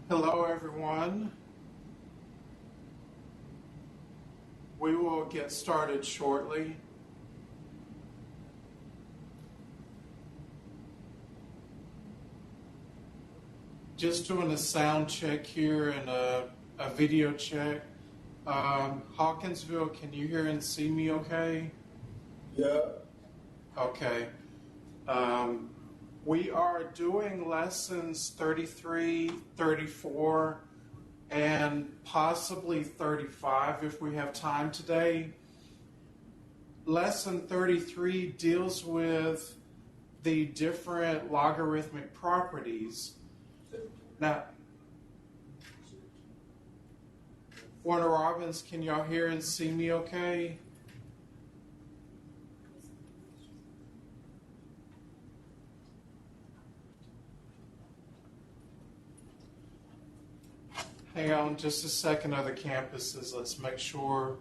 Hello, everyone. We will get started shortly. Just doing a sound check here and a video check. Hawkinsville, can you hear and see me okay? Yeah. Okay. We are doing lessons 33, 34, and possibly 35 if we have time today. Lesson 33 deals with the different logarithmic properties. Now, Warner Robbins, can y'all hear and see me okay? Hang on just a second, other campuses. Let's make sure.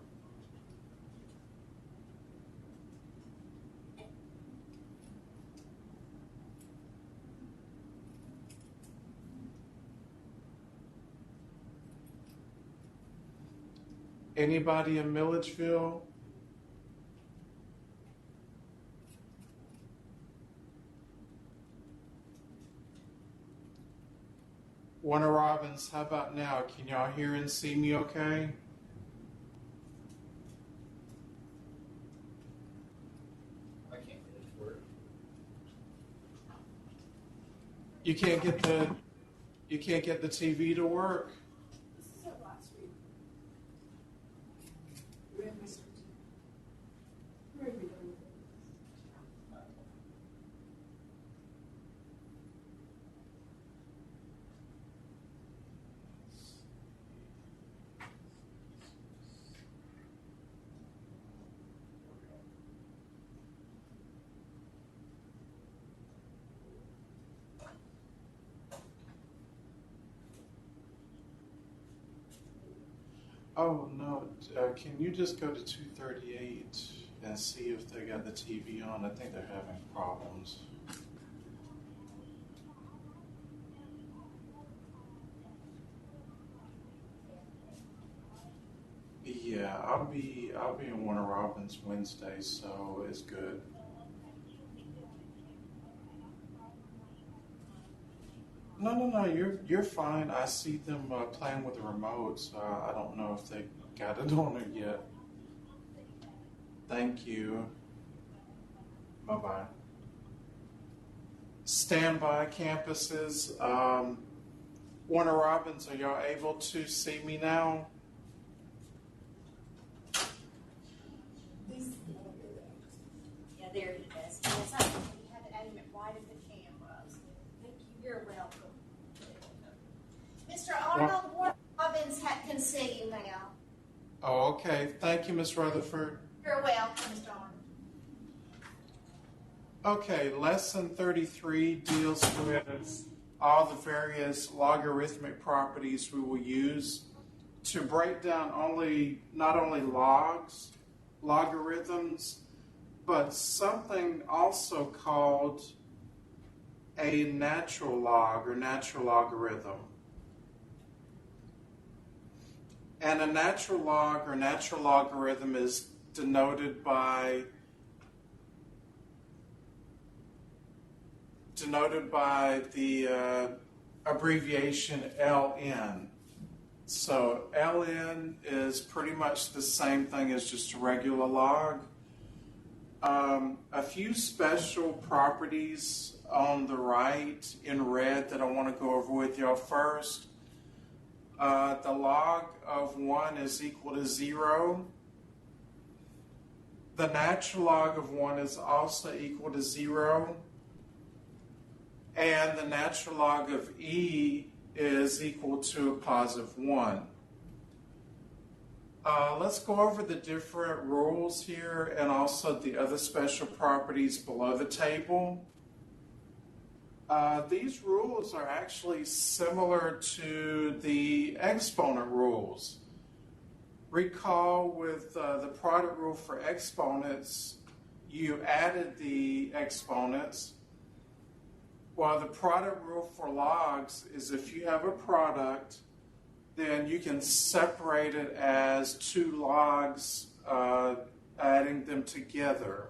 Anybody in Milledgeville? Warner Robbins, how about now? Can y'all hear and see me okay? I can't get it to work. You can't get the TV to work? This is our last week. We have Mr. Where are we going? Oh, no. Can you just go to 238 and see if they got the TV on? I think they're having problems. Yeah, I'll be in Warner Robbins Wednesday, so it's good. No, you're fine. I see them playing with the remote, so I don't know if they got it on it yet. Thank you. Bye-bye. Standby campuses. Warner Robbins, are y'all able to see me now? Yeah, there he is. Yes, you had to aim it right at the cameras. Thank you. You're welcome. Mr. Arnold, Warner Robbins can see you now. Oh, okay. Thank you, Ms. Rutherford. You're welcome, Mr. Arnold. Okay, lesson 33 deals with all the various logarithmic properties we will use to break down not only logarithms, but something also called a natural log or natural logarithm. And a natural log or natural logarithm is denoted by the abbreviation ln. So ln is pretty much the same thing as just a regular log. A few special properties on the right in red that I want to go over with y'all first. The log of 1 is equal to 0. The natural log of 1 is also equal to 0. And the natural log of e is equal to a positive 1. Let's go over the different rules here and also the other special properties below the table. These rules are actually similar to the exponent rules. Recall with the product rule for exponents, you added the exponents, while the product rule for logs is if you have a product, then you can separate it as two logs, adding them together.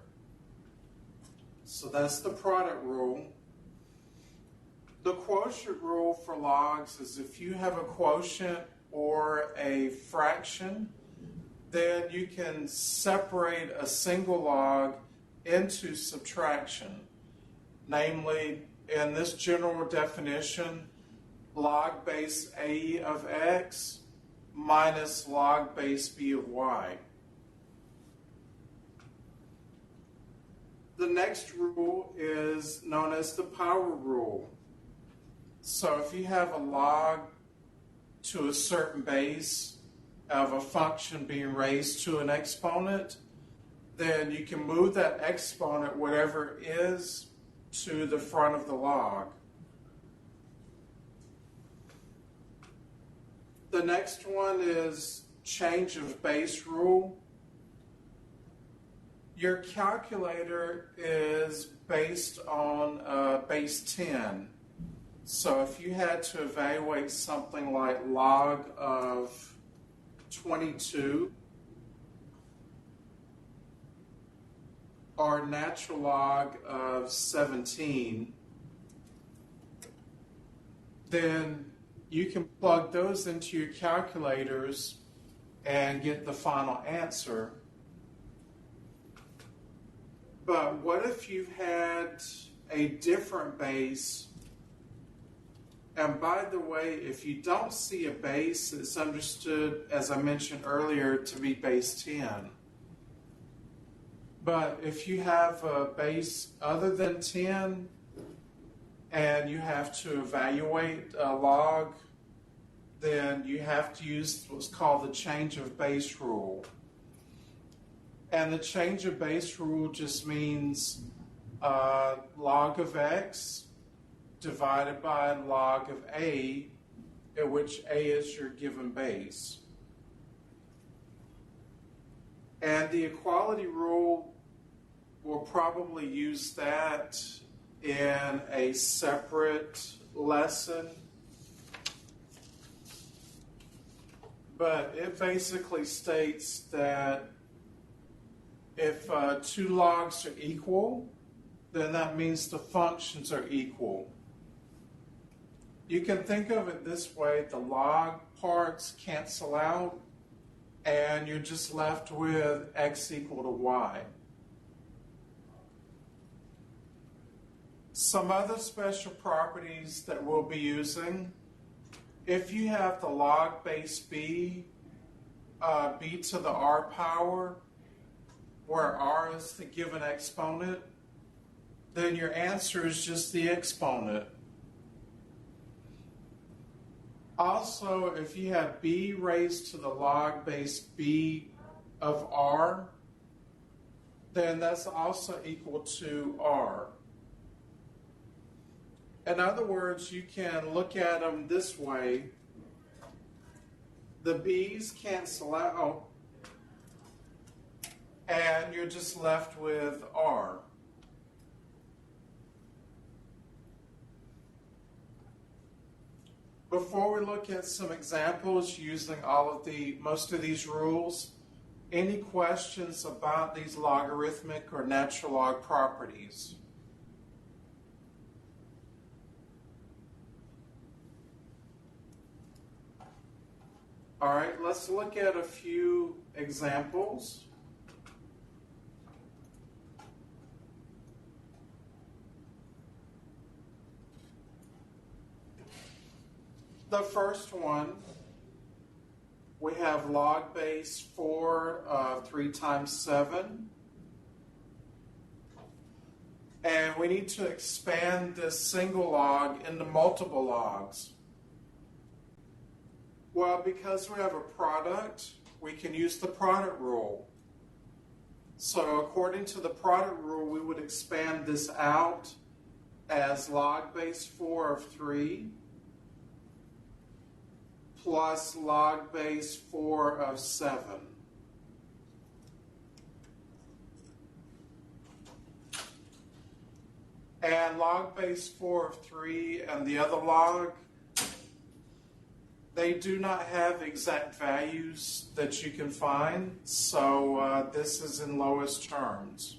So that's the product rule. The quotient rule for logs is if you have a quotient or a fraction, then you can separate a single log into subtraction. Namely, in this general definition, log base A of x minus log base B of y. The next rule is known as the power rule. So if you have a log to a certain base of a function being raised to an exponent, then you can move that exponent, whatever it is, to the front of the log. The next one is change of base rule. Your calculator is based on base 10. So if you had to evaluate something like log of 22 or natural log of 17, then you can plug those into your calculators and get the final answer. But what if you had a different base? And by the way, if you don't see a base, it's understood, as I mentioned earlier, to be base 10. But if you have a base other than 10, and you have to evaluate a log, then you have to use what's called the change of base rule. And the change of base rule just means log of x divided by log of a, in which a is your given base. And the equality rule, we'll probably use that in a separate lesson. But it basically states that if two logs are equal, then that means the functions are equal. You can think of it this way: the log parts cancel out, and you're just left with x equal to y. Some other special properties that we'll be using: if you have the log base b, b to the r power, where r is the given exponent, then your answer is just the exponent. Also, if you have b raised to the log base b of r, then that's also equal to r. In other words, you can look at them this way. The b's cancel out, and you're just left with r. Before we look at some examples using most of these rules, any questions about these logarithmic or natural log properties? All right, let's look at a few examples. The first one, we have log base 4 of 3 times 7. And we need to expand this single log into multiple logs. Well, because we have a product, we can use the product rule. So according to the product rule, we would expand this out as log base 4 of 3 plus log base 4 of 7. And log base 4 of 3 and the other log, they do not have exact values that you can find, so this is in lowest terms.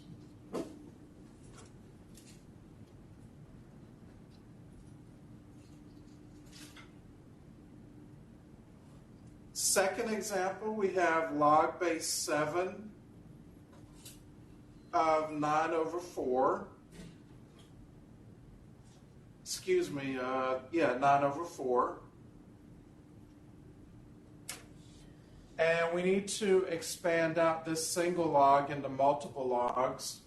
Second example, we have log base 7 of 9 over 4. Excuse me, 9 over 4. And we need to expand out this single log into multiple logs.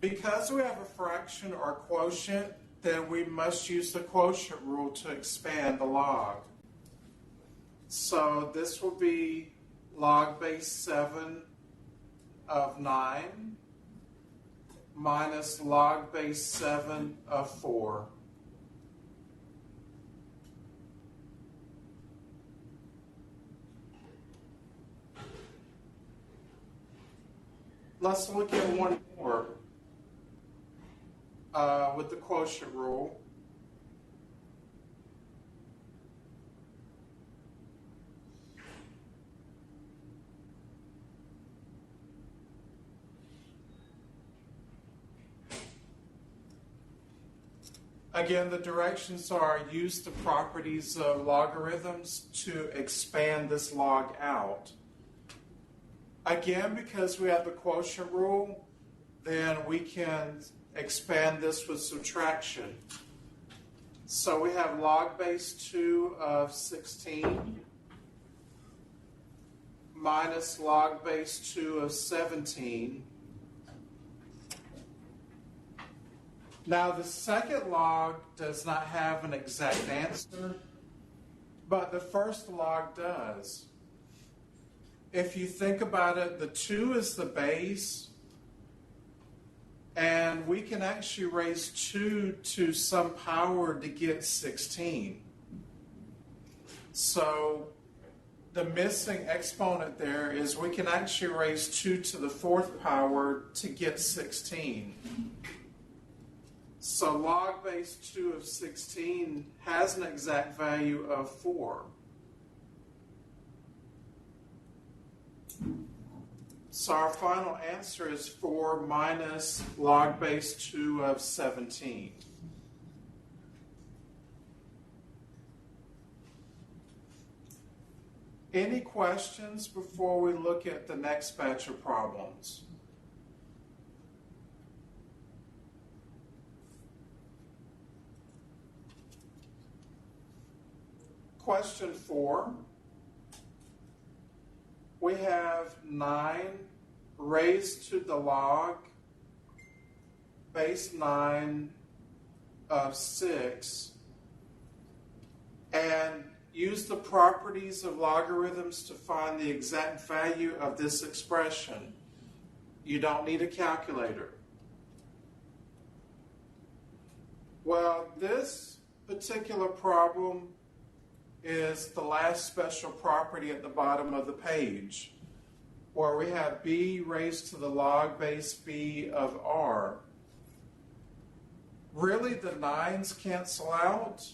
Because we have a fraction or quotient, then we must use the quotient rule to expand the log. So this will be log base 7 of 9 minus log base 7 of 4. Let's look at one more with the quotient rule. Again, the directions are use the properties of logarithms to expand this log out. Again, because we have the quotient rule, then we can expand this with subtraction. So we have log base 2 of 16 minus log base 2 of 17. Now, the second log does not have an exact answer, but the first log does. If you think about it, the 2 is the base, and we can actually raise 2 to some power to get 16. So the missing exponent there is we can actually raise 2 to the 4th power to get 16. So log base 2 of 16 has an exact value of 4. So our final answer is 4 minus log base 2 of 17. Any questions before we look at the next batch of problems? Question 4. We have 9 raised to the log base 9 of 6, and use the properties of logarithms to find the exact value of this expression. You don't need a calculator. Well, this particular problem is the last special property at the bottom of the page, where we have b raised to the log base b of r. Really, the 9s cancel out,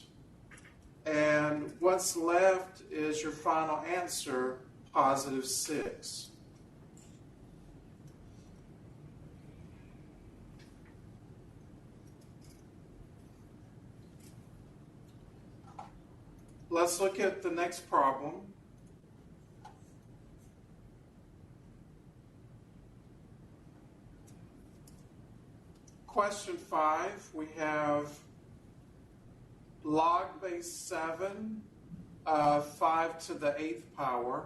and what's left is your final answer, positive 6. Let's look at the next problem. Question 5, we have log base 7 of 5 to the 8th power.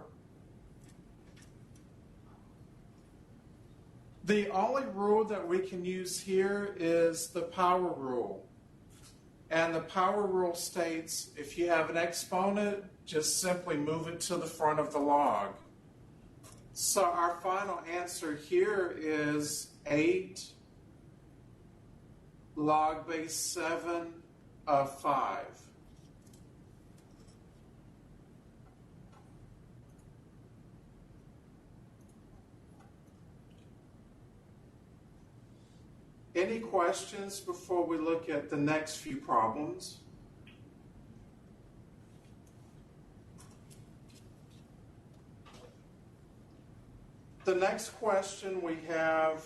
The only rule that we can use here is the power rule. And the power rule states if you have an exponent, just simply move it to the front of the log. So our final answer here is 8 log base 7 of 5. Any questions before we look at the next few problems? The next question we have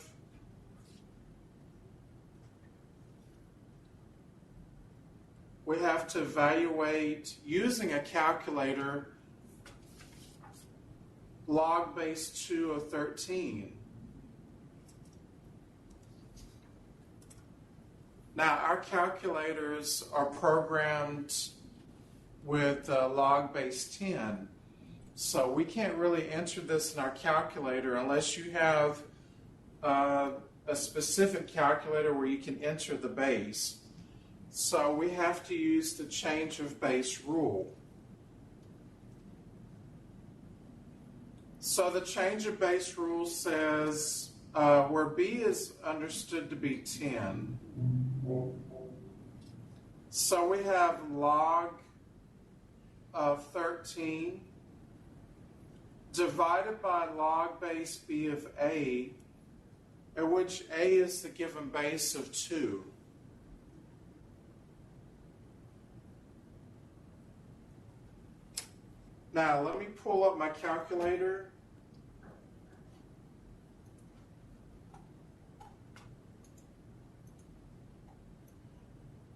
to evaluate using a calculator log base 2 of 13. Now, our calculators are programmed with log base 10, so we can't really enter this in our calculator unless you have a specific calculator where you can enter the base. So we have to use the change of base rule. So the change of base rule says where b is understood to be 10, so we have log of 13 divided by log base b of a, in which a is the given base of 2. Now, let me pull up my calculator.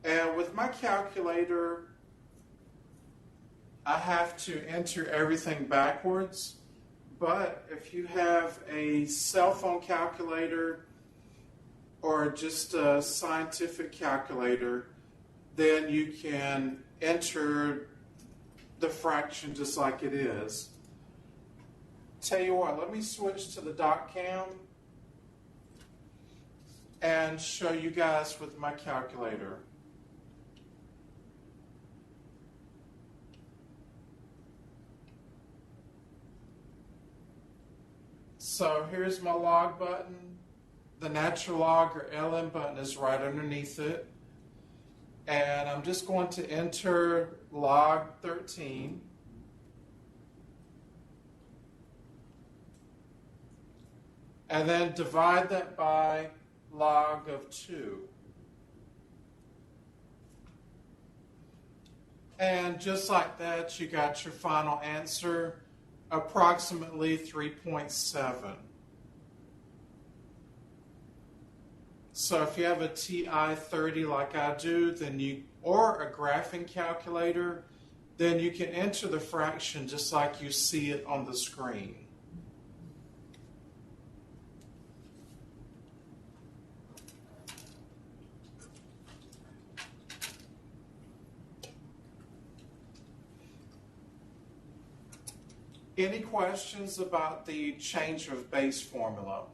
And with my calculator, I have to enter everything backwards. But if you have a cell phone calculator or just a scientific calculator, then you can enter the fraction just like it is. Tell you what, let me switch to the dot cam and show you guys with my calculator. So here's my log button. The natural log or LN button is right underneath it. And I'm just going to enter log 13. And then divide that by log of 2. And just like that, you got your final answer, approximately 3.7. So if you have a TI-30 like I do, or a graphing calculator, then you can enter the fraction just like you see it on the screen. Any questions about the change of base formula?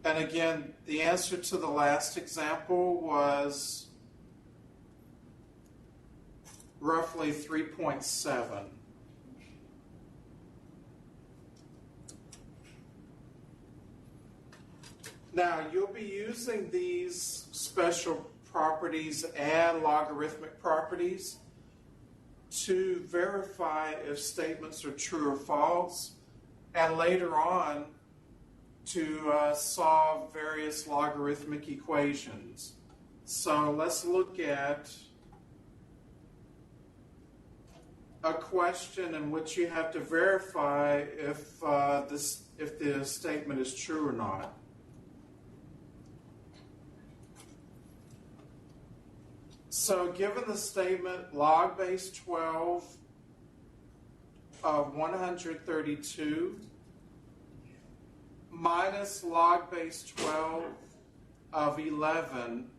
And again, the answer to the last example was roughly 3.7. Now, you'll be using these special properties and logarithmic properties to verify if statements are true or false, and later on to solve various logarithmic equations. So let's look at a question in which you have to verify if the statement is true or not. So given the statement log base 12 of 132 minus log base 12 of 11,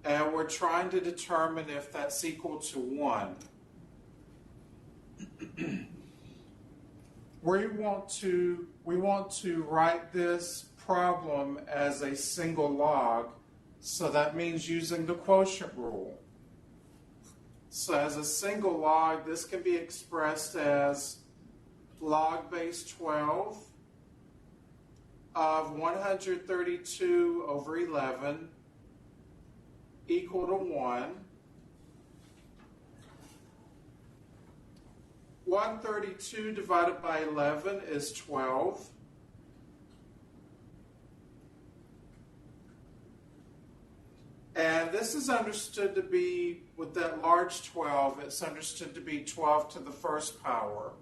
and we're trying to determine if that's equal to 1. We want to write this problem as a single log, so that means using the quotient rule. So as a single log, this can be expressed as log base 12 of 132 over 11 equal to 1. 132 divided by 11 is 12. And this is understood to be, with that large 12, it's understood to be 12 to the first power.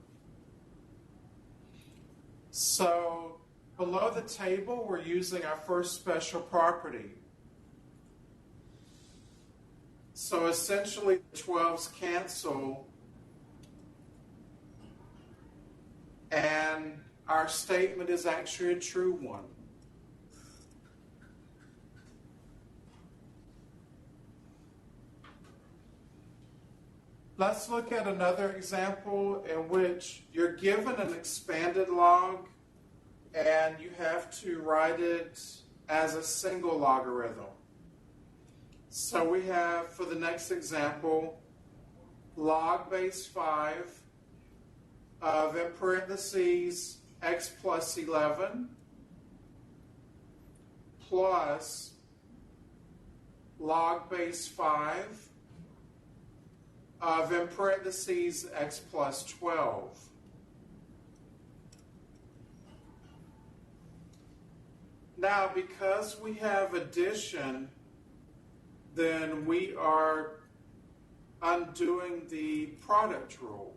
So below the table, we're using our first special property. So essentially, the 12s cancel, and our statement is actually a true one. Let's look at another example in which you're given an expanded log and you have to write it as a single logarithm. So we have, for the next example, log base 5 of, in parentheses, x plus 11 plus log base 5 of, in parentheses, x plus 12. Now, because we have addition, then we are undoing the product rule.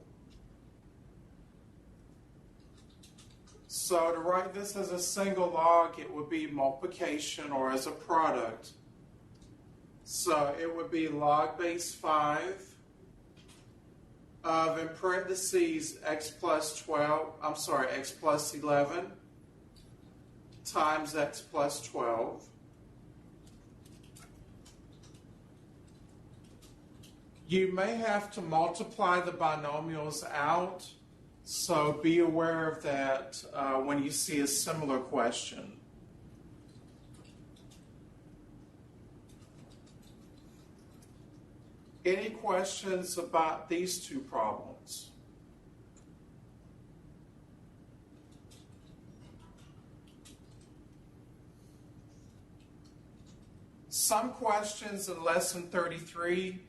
So to write this as a single log, it would be multiplication, or as a product. So it would be log base 5 of, in parentheses, x plus 11 times x plus 12. You may have to multiply the binomials out, so be aware of that when you see a similar question. Any questions about these two problems? Some questions in lesson 33,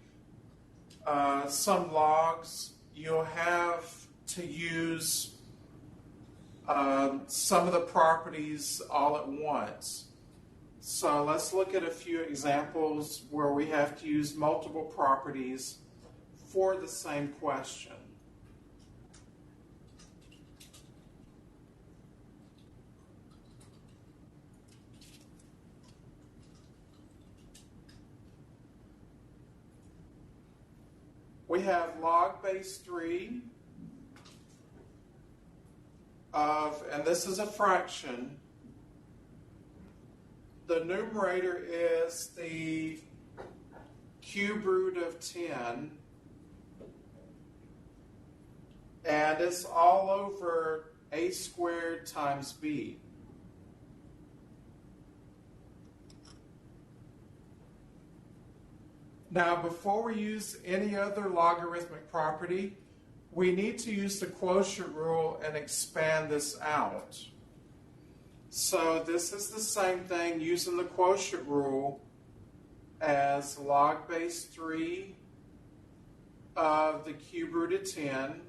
some logs, you'll have to use some of the properties all at once. So let's look at a few examples where we have to use multiple properties for the same question. We have log base 3 of, and this is a fraction, the numerator is the cube root of 10, and it's all over a squared times b. Now, before we use any other logarithmic property, we need to use the quotient rule and expand this out. So this is the same thing using the quotient rule as log base 3 of the cube root of 10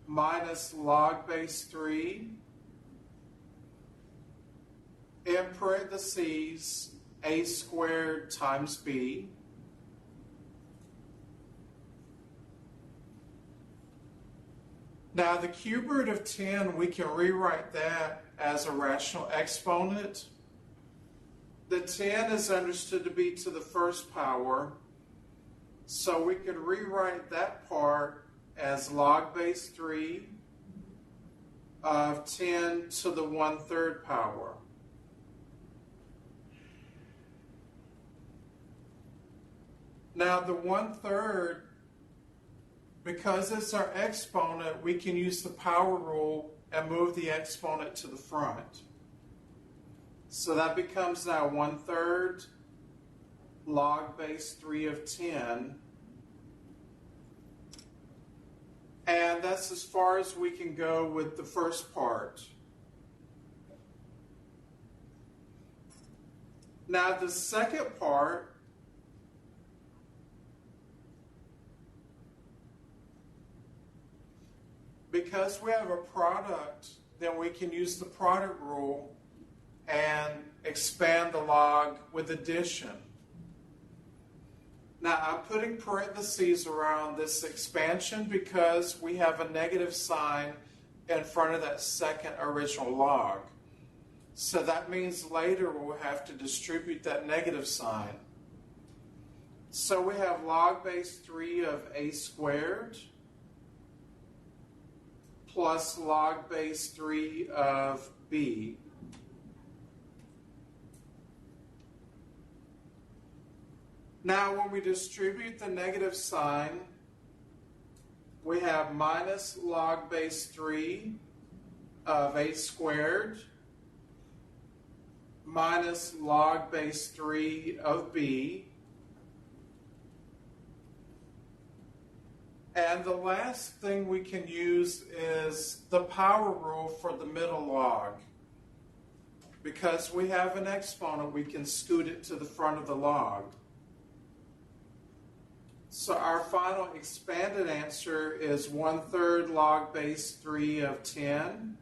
minus log base 3 in parentheses a squared times b. Now the cube root of 10, we can rewrite that as a rational exponent. The 10 is understood to be to the first power, so we can rewrite that part as log base 3 of 10 to the 1/3 power. Now the 1/3, because it's our exponent, we can use the power rule and move the exponent to the front. So that becomes now 1/3 log base 3 of 10. And that's as far as we can go with the first part. Now the second part, because we have a product, then we can use the product rule and expand the log with addition. Now I'm putting parentheses around this expansion because we have a negative sign in front of that second original log. So that means later we'll have to distribute that negative sign. So we have log base 3 of a squared plus log base 3 of b. Now when we distribute the negative sign, we have minus log base 3 of a squared minus log base 3 of b. And the last thing we can use is the power rule for the middle log. Because we have an exponent, we can scoot it to the front of the log. So our final expanded answer is 1/3 log base 3 of 10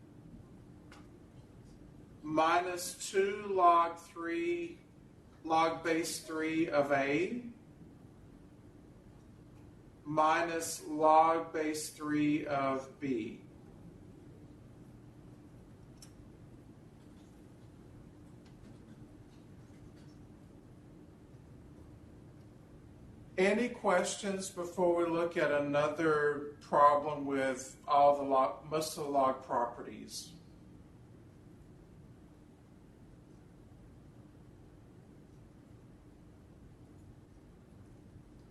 minus 2 log base 3 of a minus log base 3 of b. Any questions before we look at another problem with most of the log properties?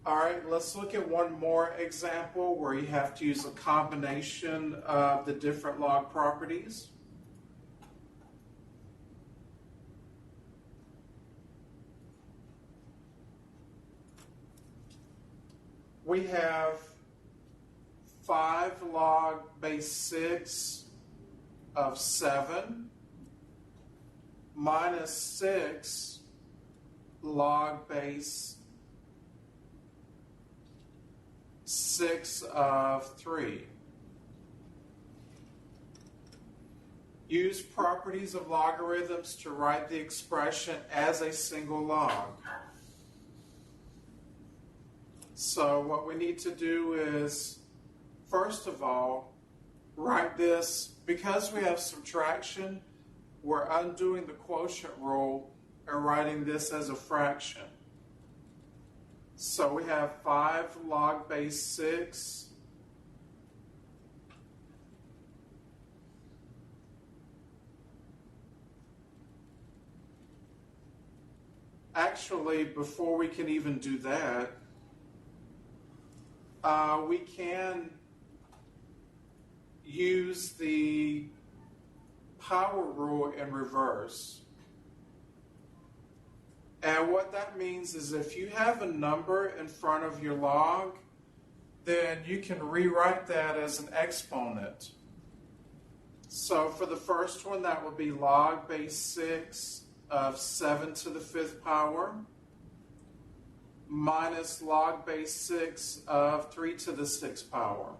All right, let's look at one more example where you have to use a combination of the different log properties. We have 5 log base 6 of 7 minus 6 log base 6 of 3. Use properties of logarithms to write the expression as a single log. So what we need to do is, first of all, write this. Because we have subtraction, we're undoing the quotient rule and writing this as a fraction. So we have 5 log base 6 actually, before we can even do that, we can use the power rule in reverse. And what that means is if you have a number in front of your log, then you can rewrite that as an exponent. So for the first one, that would be log base 6 of 7 to the 5th power minus log base 6 of 3 to the 6th power.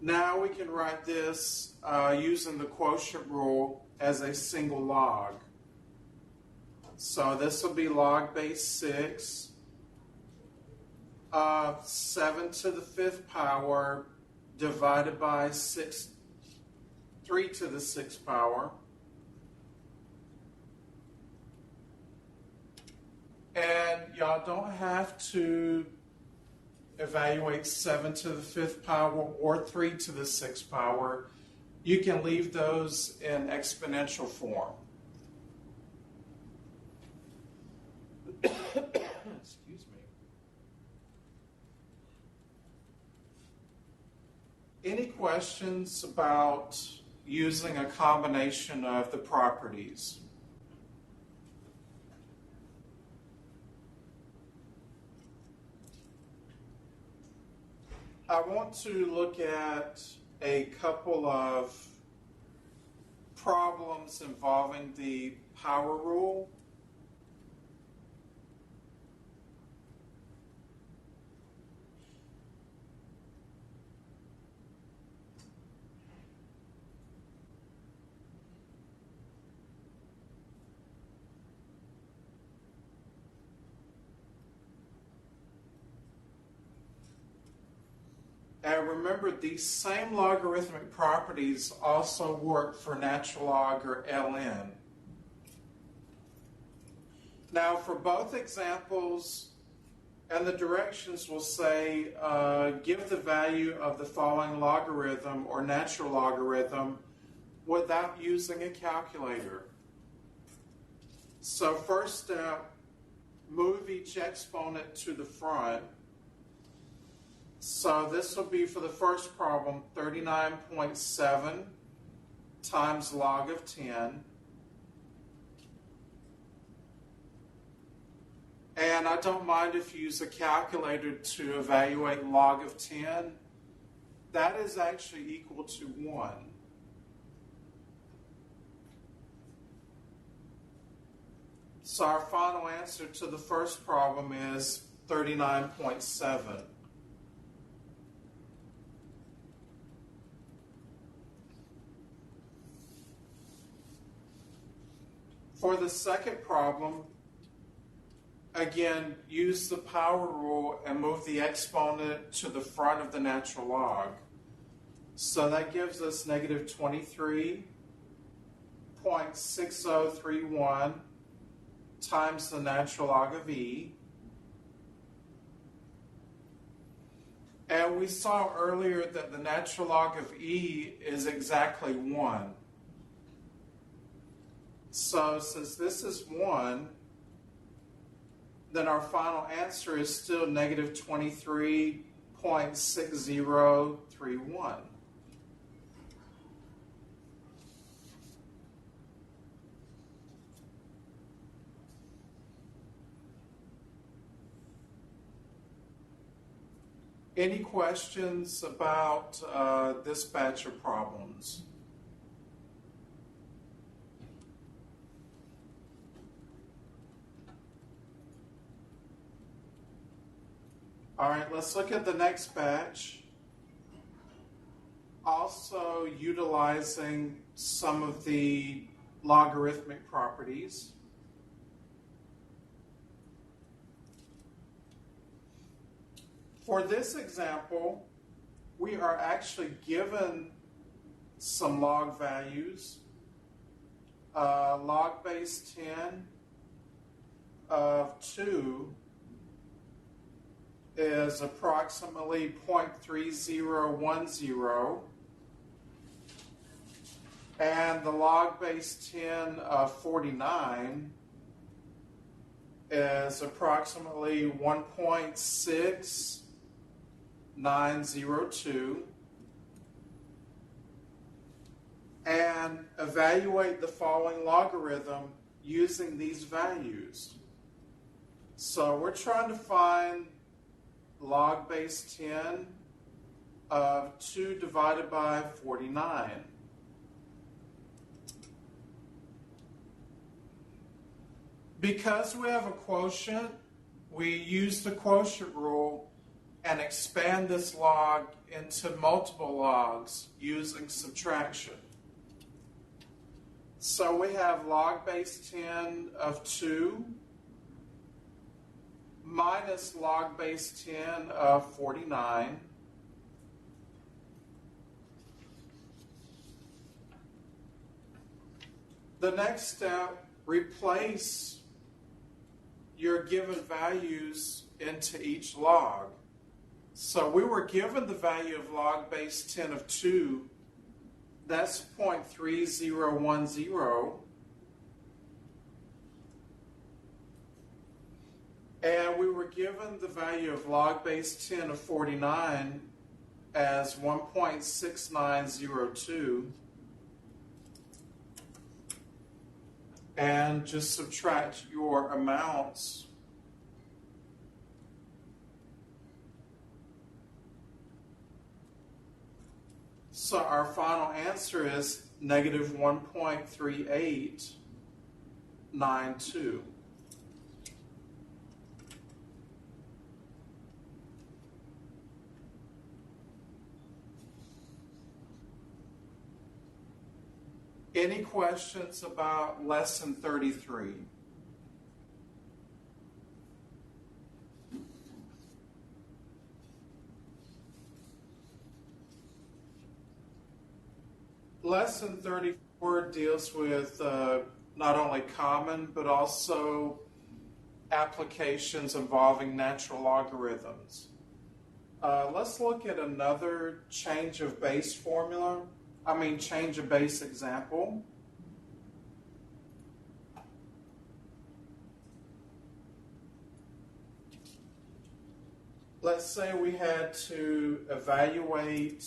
Now we can write this using the quotient rule as a single log. So this will be log base 6 of 7 to the 5th power divided by 3 to the 6th power. And y'all don't have to evaluate 7 to the 5th power or 3 to the 6th power. You can leave those in exponential form. Excuse me. Any questions about using a combination of the properties. I want to look at a couple of problems involving the power rule. And remember, these same logarithmic properties also work for natural log or ln. Now, for both examples, and the directions will say, give the value of the following logarithm or natural logarithm without using a calculator. So first step, move each exponent to the front. So this will be, for the first problem, 39.7 times log of 10. And I don't mind if you use a calculator to evaluate log of 10. That is actually equal to 1. So our final answer to the first problem is 39.7. For the second problem, again, use the power rule and move the exponent to the front of the natural log. So that gives us negative 23.6031 times the natural log of e. And we saw earlier that the natural log of e is exactly 1. So since this is 1, then our final answer is still negative 23.6031. Any questions about this batch of problems? All right, let's look at the next batch. Also utilizing some of the logarithmic properties. For this example, we are actually given some log values. Log base 10 of 2 is approximately 0.3010, and the log base 10 of 49 is approximately 1.6902, and evaluate the following logarithm using these values. So we're trying to find log base 10 of 2 divided by 49. Because we have a quotient, we use the quotient rule and expand this log into multiple logs using subtraction. So we have log base 10 of 2 minus log base 10 of 49. The next step, replace your given values into each log. So we were given the value of log base 10 of 2. That's 0.3010. And we were given the value of log base 10 of 49 as 1.6902. and just subtract your amounts. So our final answer is negative 1.3892. Any questions about lesson 33? Lesson 34 deals with not only common but also applications involving natural logarithms. Let's look at another change of base example. Let's say we had to evaluate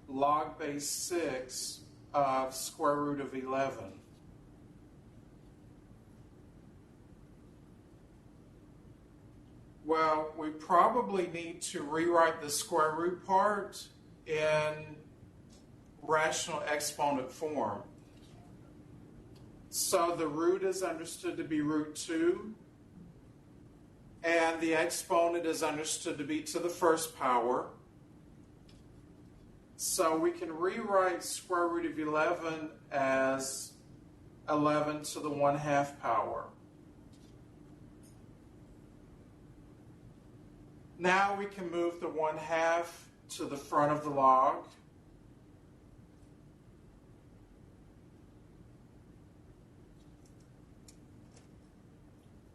log base 6 of square root of 11. Well, we probably need to rewrite the square root part in rational exponent form. So the root is understood to be root 2, and the exponent is understood to be to the first power. So we can rewrite square root of 11 as 11 to the 1/2 power. Now we can move the 1/2 to the front of the log.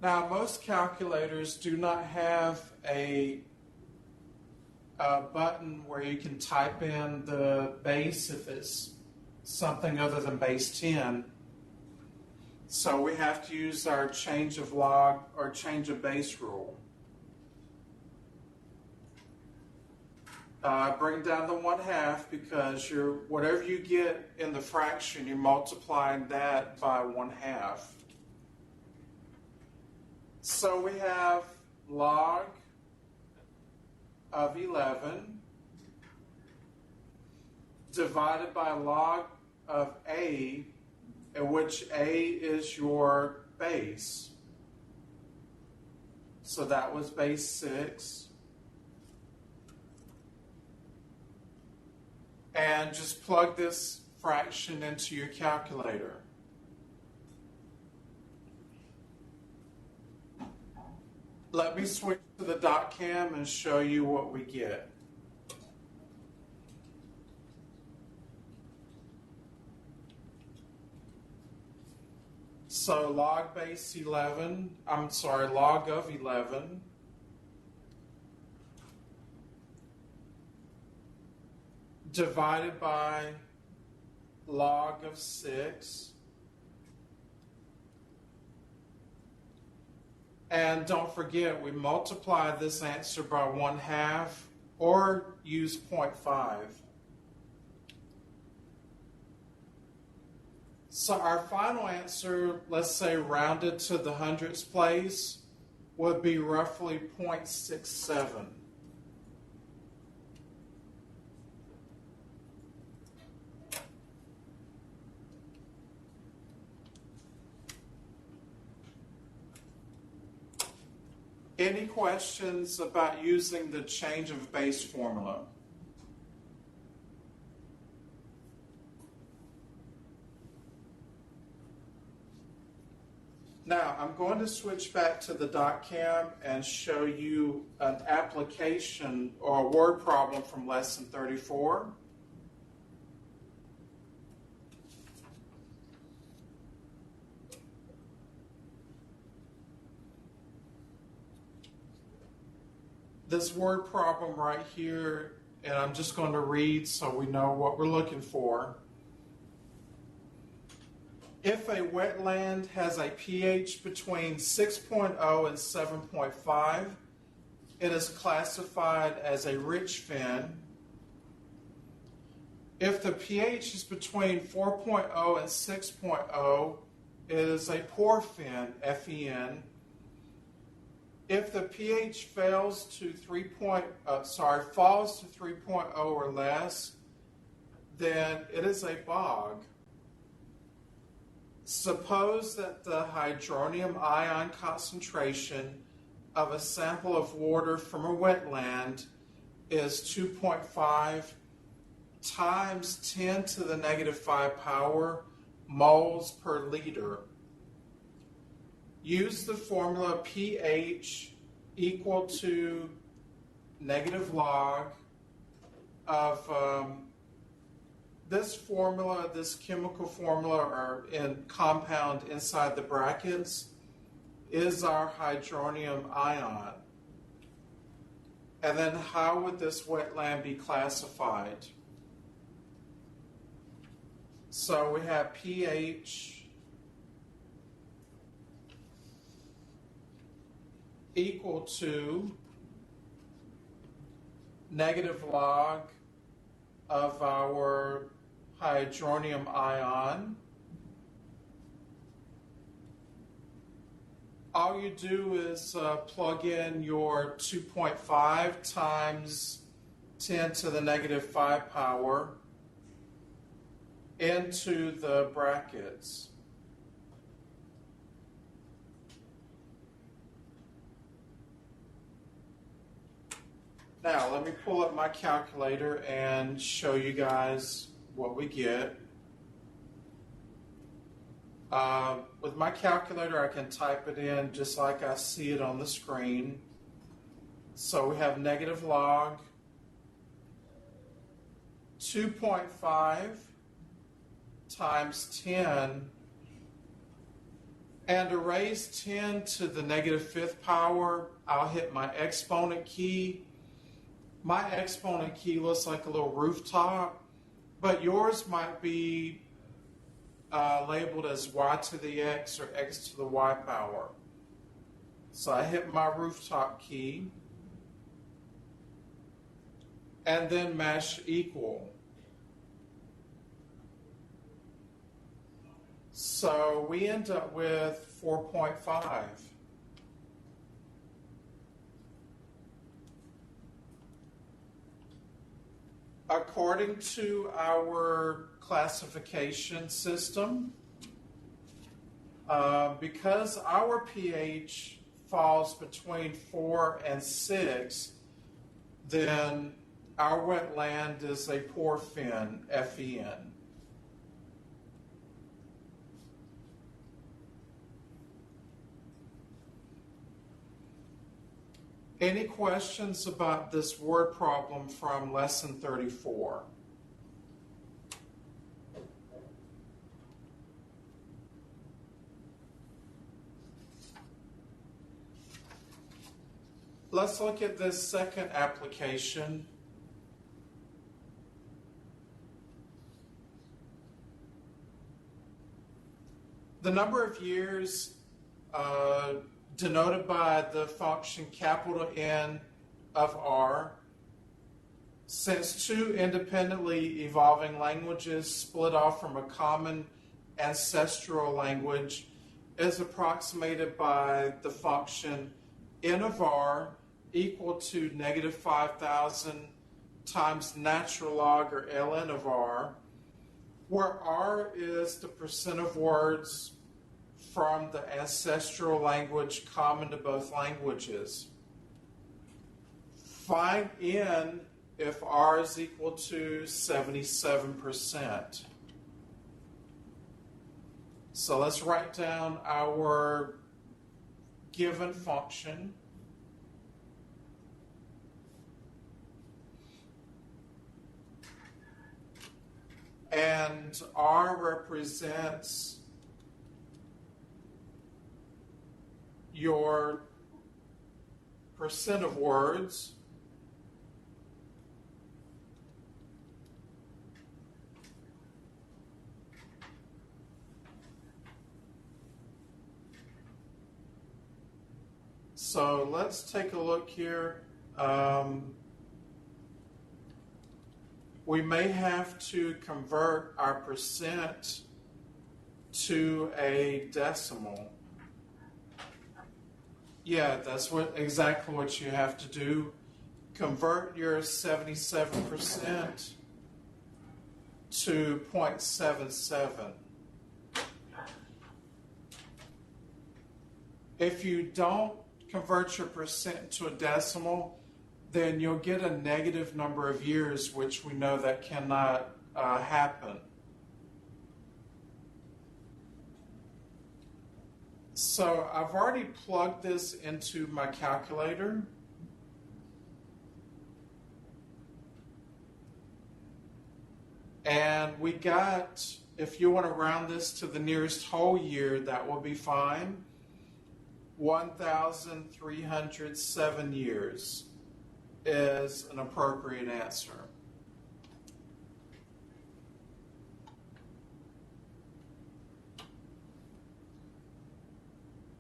Now most calculators do not have a button where you can type in the base if it's something other than base 10. So we have to use our change of log or change of base rule. Bring down the 1/2 because whatever you get in the fraction, you're multiplying that by 1/2. So we have log of 11 divided by log of A, in which A is your base. So that was base 6. And just plug this fraction into your calculator. Let me switch to the dot cam and show you what we get. So log of 11 divided by log of 6. And don't forget, we multiply this answer by 1/2 or use 0.5. So our final answer, let's say rounded to the hundredths place, would be roughly 0.67. Any questions about using the change of base formula? Now, I'm going to switch back to the dot cam and show you an application or a word problem from lesson 34. This word problem right here, and I'm just going to read so we know what we're looking for. If a wetland has a pH between 6.0 and 7.5, it is classified as a rich fen. If the pH is between 4.0 and 6.0, it is a porphin, F-E-N. If the pH falls to 3.0 or less, then it is a bog. Suppose that the hydronium ion concentration of a sample of water from a wetland is 2.5 times 10 to the negative 5 power moles per liter. Use the formula pH equal to negative log of this formula, this chemical formula, or in compound inside the brackets, is our hydronium ion. And then how would this wetland be classified? So we have pH equal to negative log of our hydronium ion. All you do is plug in your 2.5 times 10 to the negative 5 power into the brackets. Now, let me pull up my calculator and show you guys what we get. With my calculator, I can type it in just like I see it on the screen. So we have negative log 2.5 times 10, and to raise 10 to the negative 5th power, I'll hit my exponent key. My exponent key looks like a little rooftop, but yours might be labeled as y to the x or x to the y power. So I hit my rooftop key and then mash equal. So we end up with 4.5. According to our classification system, because our pH falls between 4 and 6, then our wetland is a porphin, F-E-N. Any questions about this word problem from lesson 34? Let's look at this second application. The number of years denoted by the function capital N of R, since two independently evolving languages split off from a common ancestral language, is approximated by the function N of R equal to negative 5,000 times natural log, or ln of R, where R is the percent of words from the ancestral language common to both languages. Find N if R is equal to 77%. So let's write down our given function. And R represents your percent of words. So let's take a look here. we may have to convert our percent to a decimal. Yeah, that's exactly what you have to do. Convert your 77% to 0.77. If you don't convert your percent to a decimal, then you'll get a negative number of years, which we know that cannot happen. So I've already plugged this into my calculator. And we got, if you want to round this to the nearest whole year, that will be fine. 1,307 years is an appropriate answer.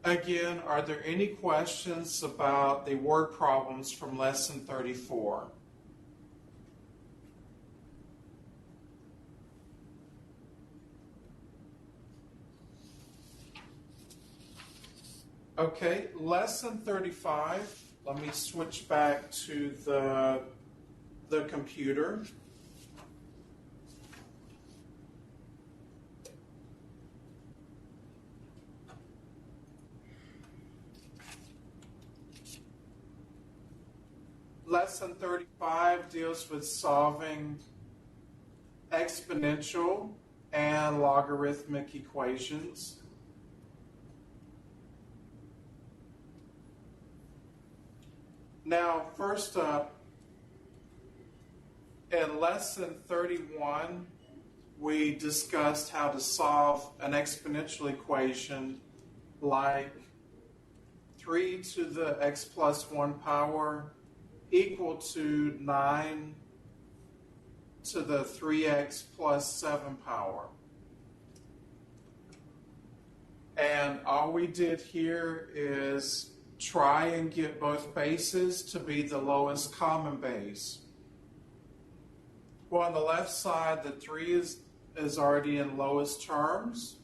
Again, are there any questions about the word problems from lesson 34? Okay, lesson 35. Let me switch back to the computer. Lesson 35 deals with solving exponential and logarithmic equations. Now, first up, in lesson 31, we discussed how to solve an exponential equation like 3 to the x plus 1 power equal to 9 to the 3x plus 7 power. And all we did here is try and get both bases to be the lowest common base. Well, on the left side, the 3 is already in lowest terms.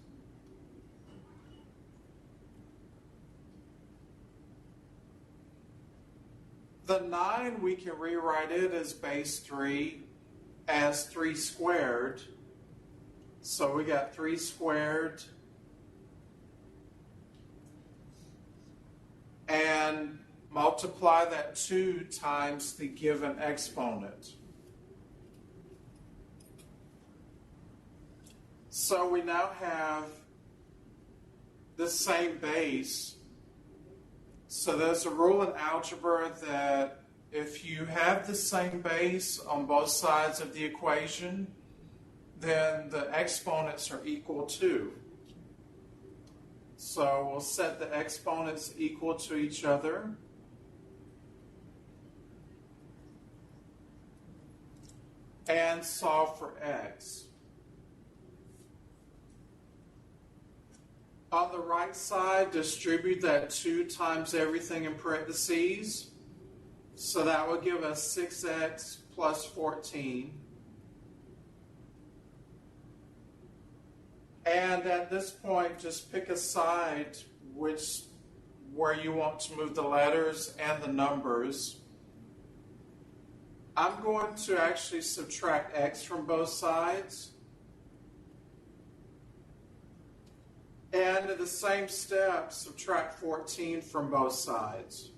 The 9, we can rewrite it as base 3 as 3 squared. So we got 3 squared. And multiply that 2 times the given exponent. So we now have the same base. So there's a rule in algebra that if you have the same base on both sides of the equation, then the exponents are equal to. So we'll set the exponents equal to each other. And solve for x. On the right side, distribute that 2 times everything in parentheses. So that will give us 6x plus 14. And at this point, just pick a side where you want to move the letters and the numbers. I'm going to actually subtract x from both sides. And in the same step, subtract 14 from both sides.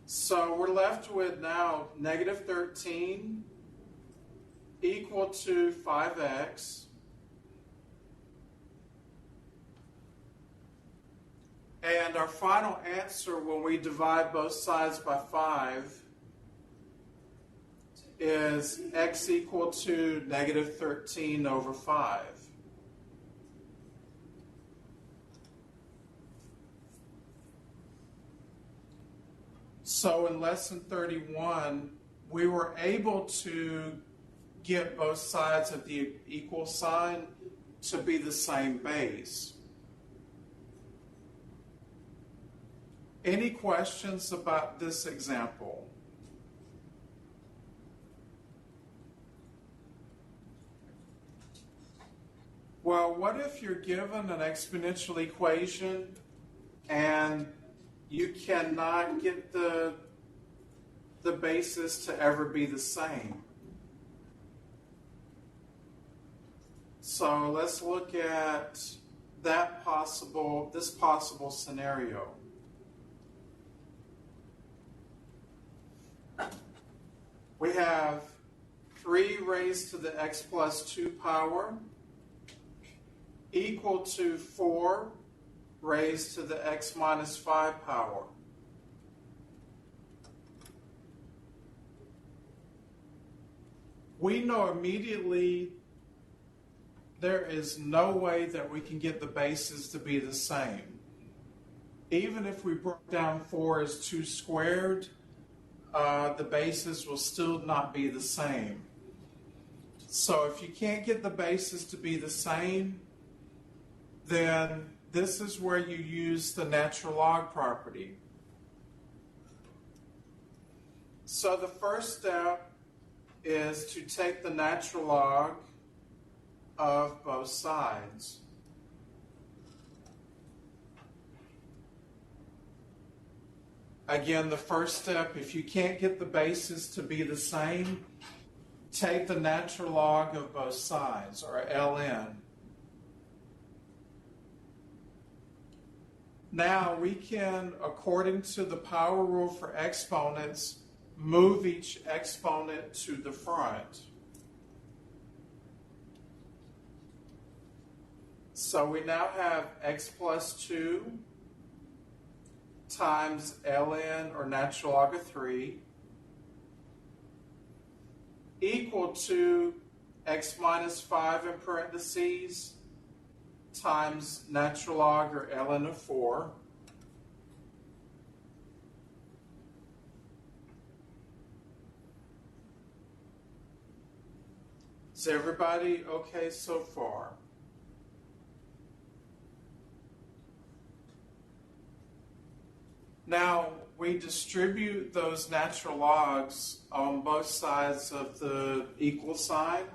So we're left with now negative 13 equal to 5x. And our final answer when we divide both sides by 5 is x equal to negative 13 over 5. So in lesson 31, we were able to get both sides of the equal sign to be the same base. Any questions about this example? Well, what if you're given an exponential equation and you cannot get the bases to ever be the same? So let's look at this possible scenario. We have 3 raised to the x plus 2 power equal to 4 raised to the x minus 5 power. We know immediately there is no way that we can get the bases to be the same. Even if we broke down 4 as 2 squared, the bases will still not be the same. So if you can't get the bases to be the same, then this is where you use the natural log property. So the first step is to take the natural log of both sides. Again, the first step, if you can't get the bases to be the same, take the natural log of both sides, or ln. Now we can, according to the power rule for exponents, move each exponent to the front. So we now have x plus 2 times ln, or natural log of 3, equal to x minus 5 in parentheses times natural log, or ln of 4. Is everybody okay so far? Now, we distribute those natural logs on both sides of the equal sign.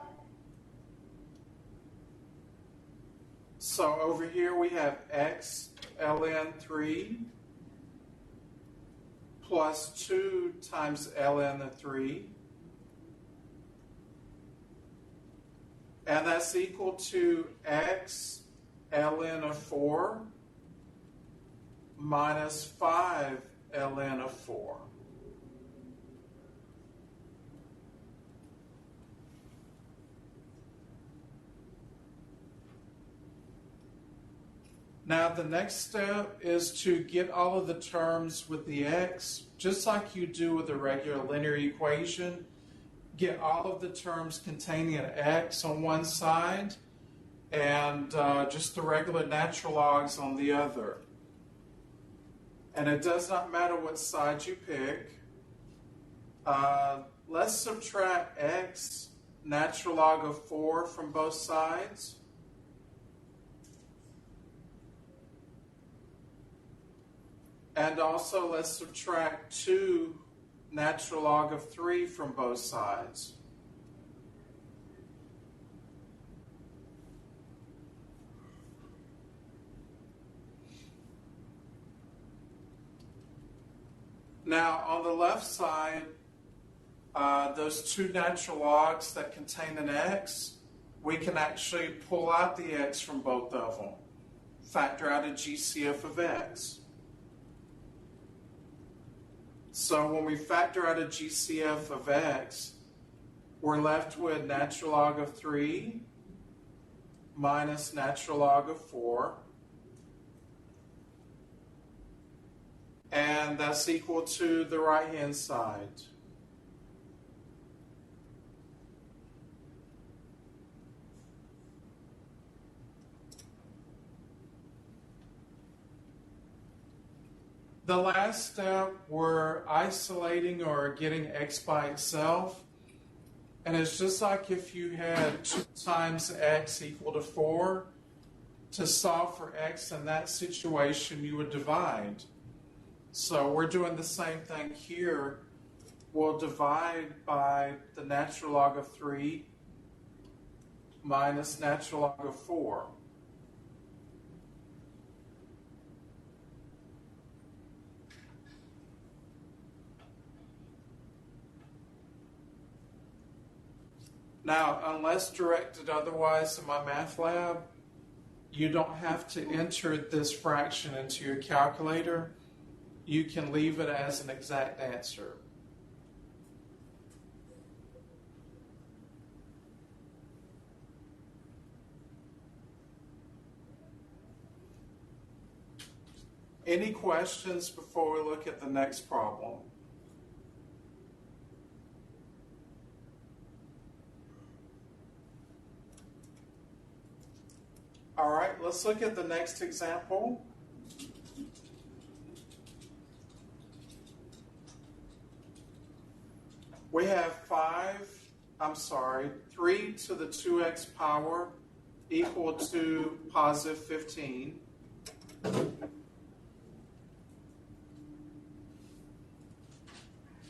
So over here we have x ln 3 plus 2 times ln of 3. And that's equal to x ln of 4 minus 5 ln of 4. Now the next step is to get all of the terms with the x, just like you do with a regular linear equation. Get all of the terms containing an x on one side and just the regular natural logs on the other. And it does not matter what side you pick. Let's subtract x natural log of 4 from both sides. And also let's subtract 2 natural log of 3 from both sides. Now, on the left side, those 2 natural logs that contain an x, we can actually pull out the x from both of them. Factor out a GCF of x. So when we factor out a GCF of x, we're left with natural log of 3 minus natural log of 4. And that's equal to the right-hand side. The last step, we're isolating or getting x by itself. And it's just like if you had 2 times x equal to 4. To solve for x in that situation, you would divide. So we're doing the same thing here. We'll divide by the natural log of 3 minus natural log of 4. Now, unless directed otherwise in my math lab, you don't have to enter this fraction into your calculator. You can leave it as an exact answer. Any questions before we look at the next problem? All right, let's look at the next example. We have 3 to the 2x power equal to positive 15.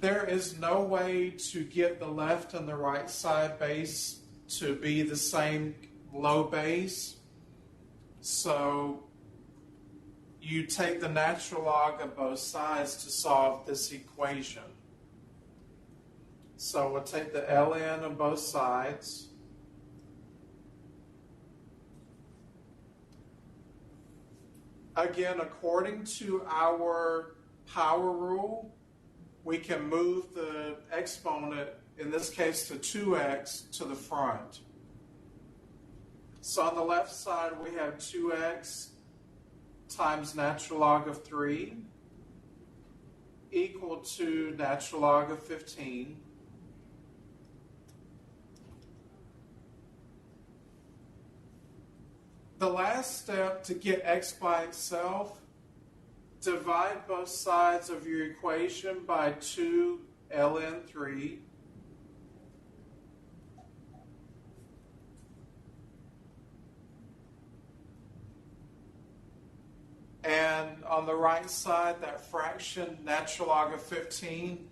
There is no way to get the left and the right side base to be the same low base. So you take the natural log of both sides to solve this equation. So we'll take the ln of both sides. Again, according to our power rule, we can move the exponent, in this case to 2x, to the front. So on the left side, we have 2x times natural log of 3 equal to natural log of 15. The last step to get x by itself, divide both sides of your equation by 2 ln 3. And on the right side, that fraction, natural log of 15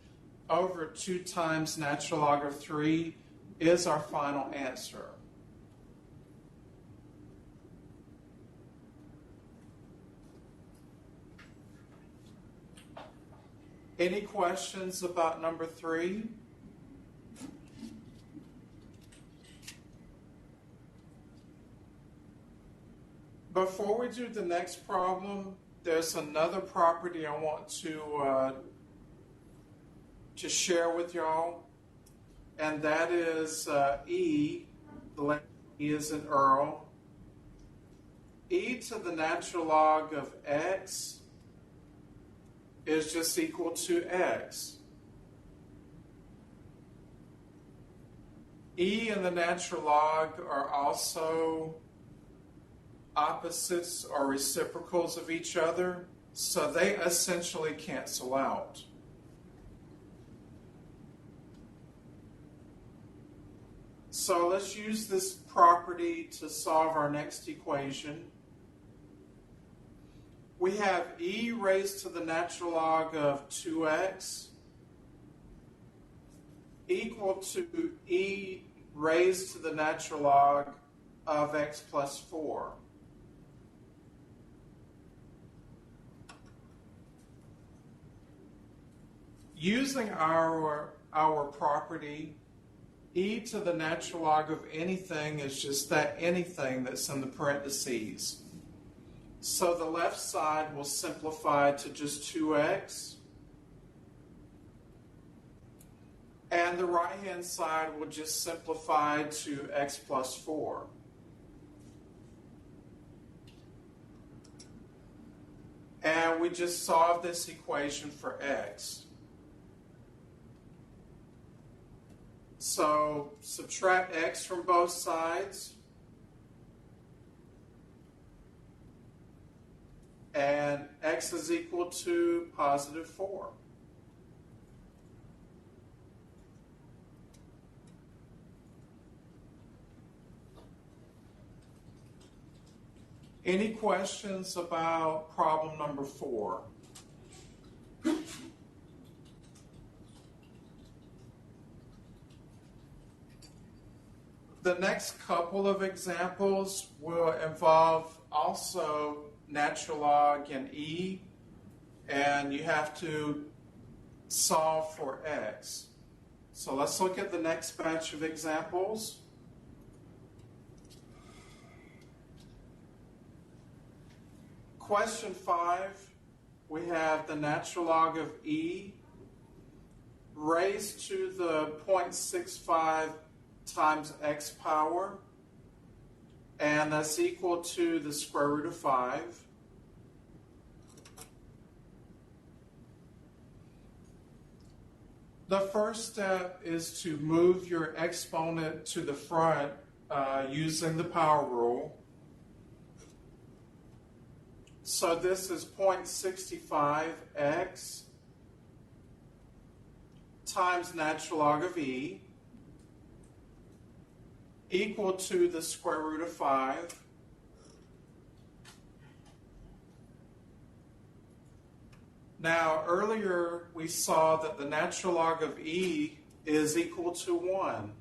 over 2 times natural log of 3 is our final answer. Any questions about number 3? Before we do the next problem, there's another property I want to share with y'all, and that is E. The letter E is in Earl. E to the natural log of x is just equal to x. E and the natural log are also opposites or reciprocals of each other, so they essentially cancel out. So let's use this property to solve our next equation. We have e raised to the natural log of 2x equal to e raised to the natural log of x plus 4. Using our property, e to the natural log of anything is just that anything that's in the parentheses. So the left side will simplify to just 2x. And the right-hand side will just simplify to x plus 4. And we just solve this equation for x. So subtract x from both sides. And x is equal to positive 4. Any questions about problem number 4? The next couple of examples will involve also natural log and e, and you have to solve for x. So let's look at the next batch of examples. Question 5, we have the natural log of e raised to the 0.65 times x power, and that's equal to the square root of 5. The first step is to move your exponent to the front using the power rule. So this is 0.65x times natural log of e equal to the square root of 5. Now, earlier we saw that the natural log of e is equal to 1.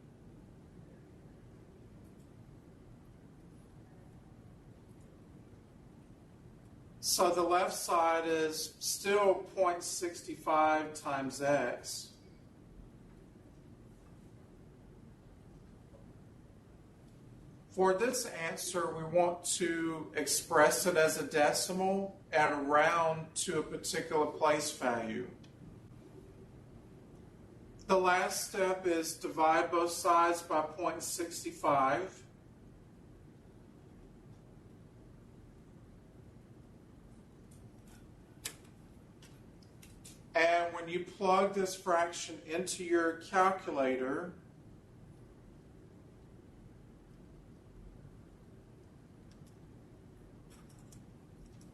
So the left side is still 0.65 times x. For this answer, we want to express it as a decimal and round to a particular place value. The last step is divide both sides by 0.65. And when you plug this fraction into your calculator,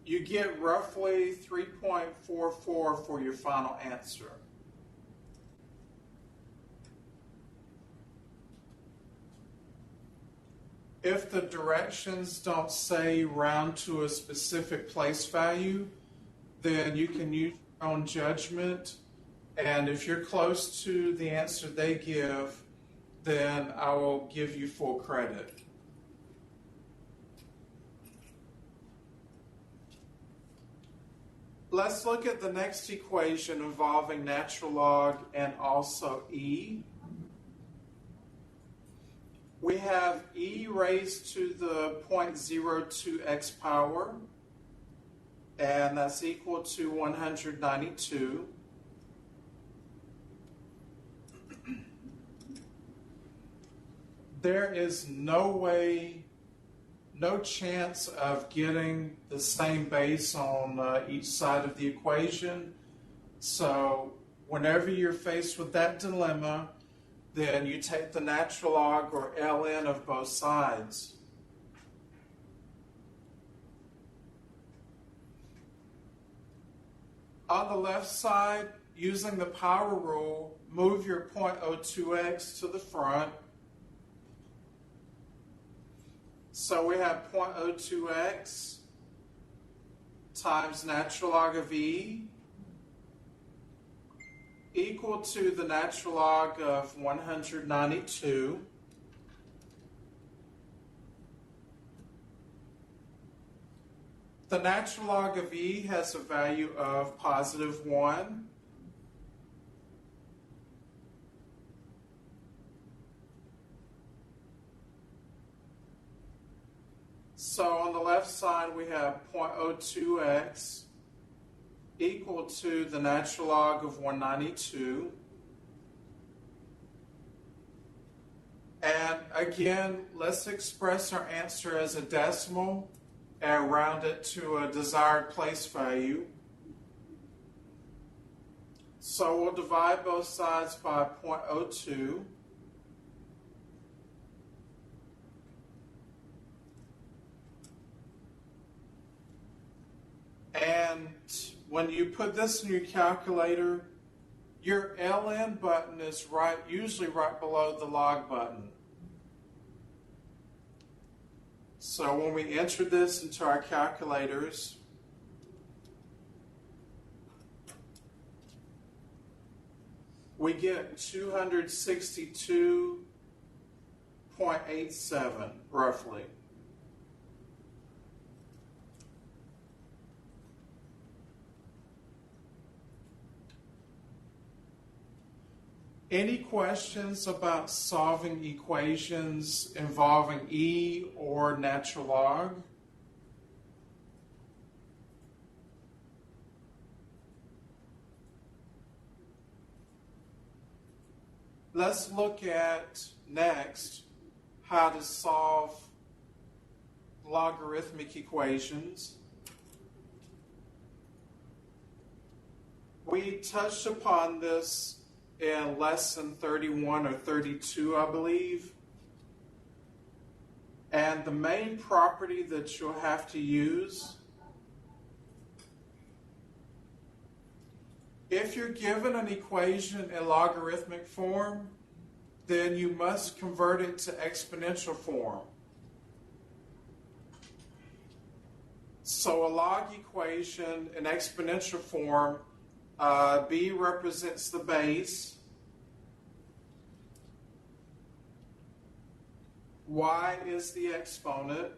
you get roughly 3.44 for your final answer. If the directions don't say round to a specific place value, then you can use your own judgment. And if you're close to the answer they give, then I will give you full credit. Let's look at the next equation involving natural log and also e. We have e raised to the 0.02x power, and that's equal to 192. There is no chance of getting the same base on each side of the equation. So whenever you're faced with that dilemma, then you take the natural log or ln of both sides. On the left side, using the power rule, move your 0.02x to the front. So we have 0.02x times natural log of e equal to the natural log of 192. The natural log of e has a value of positive 1. So on the left side, we have 0.02x equal to the natural log of 192. And again, let's express our answer as a decimal and round it to a desired place value. So we'll divide both sides by 0.02. And when you put this in your calculator, your ln button is usually right below the log button. So when we enter this into our calculators, we get 262.87 roughly. Any questions about solving equations involving E or natural log? Let's look at next how to solve logarithmic equations. We touched upon this in lesson 31 or 32, I believe. And the main property that you'll have to use, if you're given an equation in logarithmic form, then you must convert it to exponential form. So a log equation in exponential form, B represents the base, Y is the exponent.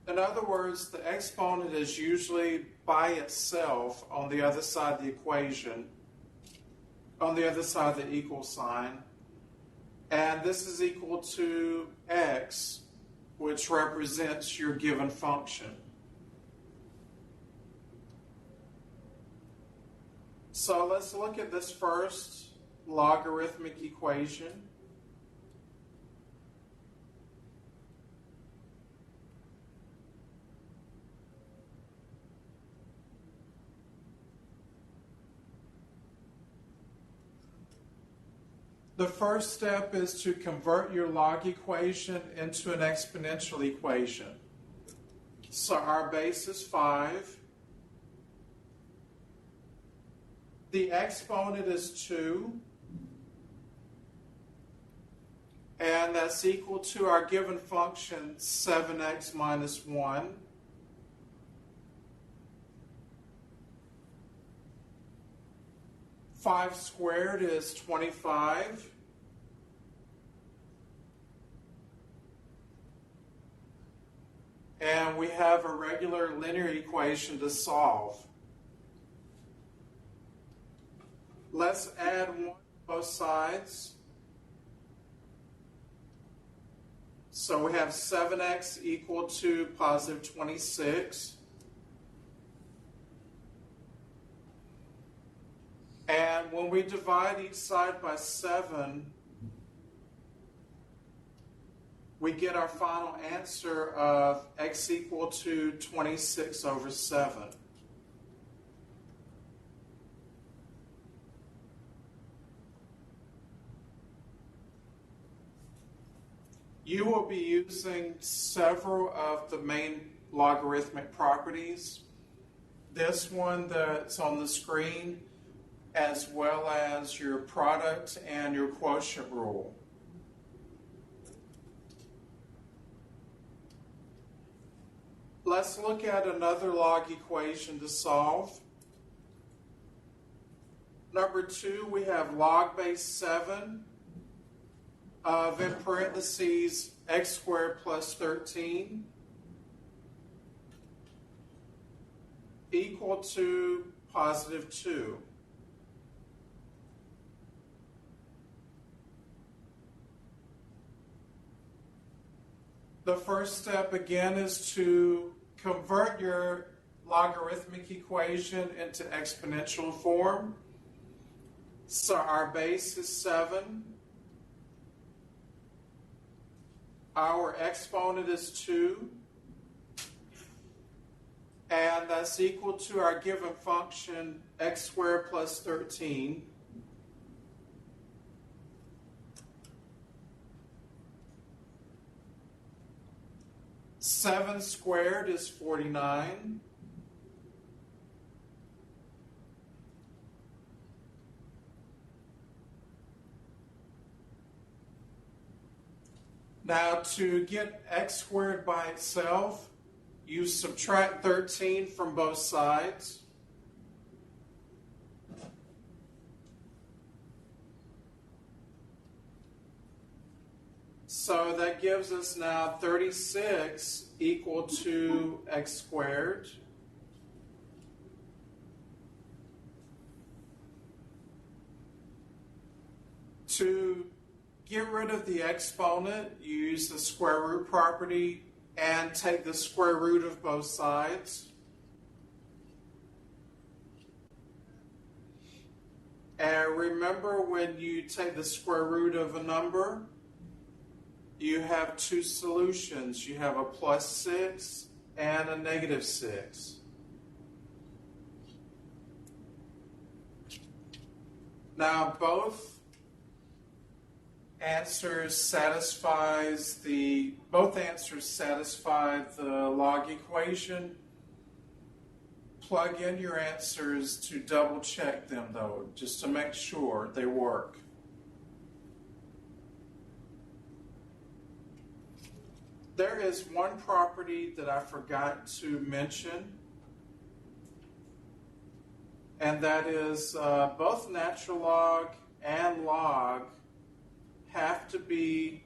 In other words, the exponent is usually by itself on the other side of the equation, on the other side of the equal sign. And this is equal to X, which represents your given function. So let's look at this first logarithmic equation. The first step is to convert your log equation into an exponential equation. So our base is 5. The exponent is 2. And that's equal to our given function 7x minus 1. Five squared is 25. And we have a regular linear equation to solve. Let's add 1 to both sides. So we have 7x equal to positive 26. And when we divide each side by 7, we get our final answer of x equal to 26 over 7. You will be using several of the main logarithmic properties. This one that's on the screen, as well as your product and your quotient rule. Let's look at another log equation to solve. Number 2, we have log base 7 of, in parentheses, x squared plus 13 equal to positive 2. The first step again is to convert your logarithmic equation into exponential form. So our base is 7. Our exponent is 2. And that's equal to our given function x squared plus 13. Seven squared is 49. Now to get x squared by itself, you subtract 13 from both sides. So that gives us now 36 equal to x squared. To get rid of the exponent, you use the square root property and take the square root of both sides. And remember, when you take the square root of a number, you have two solutions. You have a plus 6 and a negative 6. Now, both answers satisfy the log equation. Plug in your answers to double check them, though, just to make sure they work. There is one property that I forgot to mention, and that is both natural log and log have to be,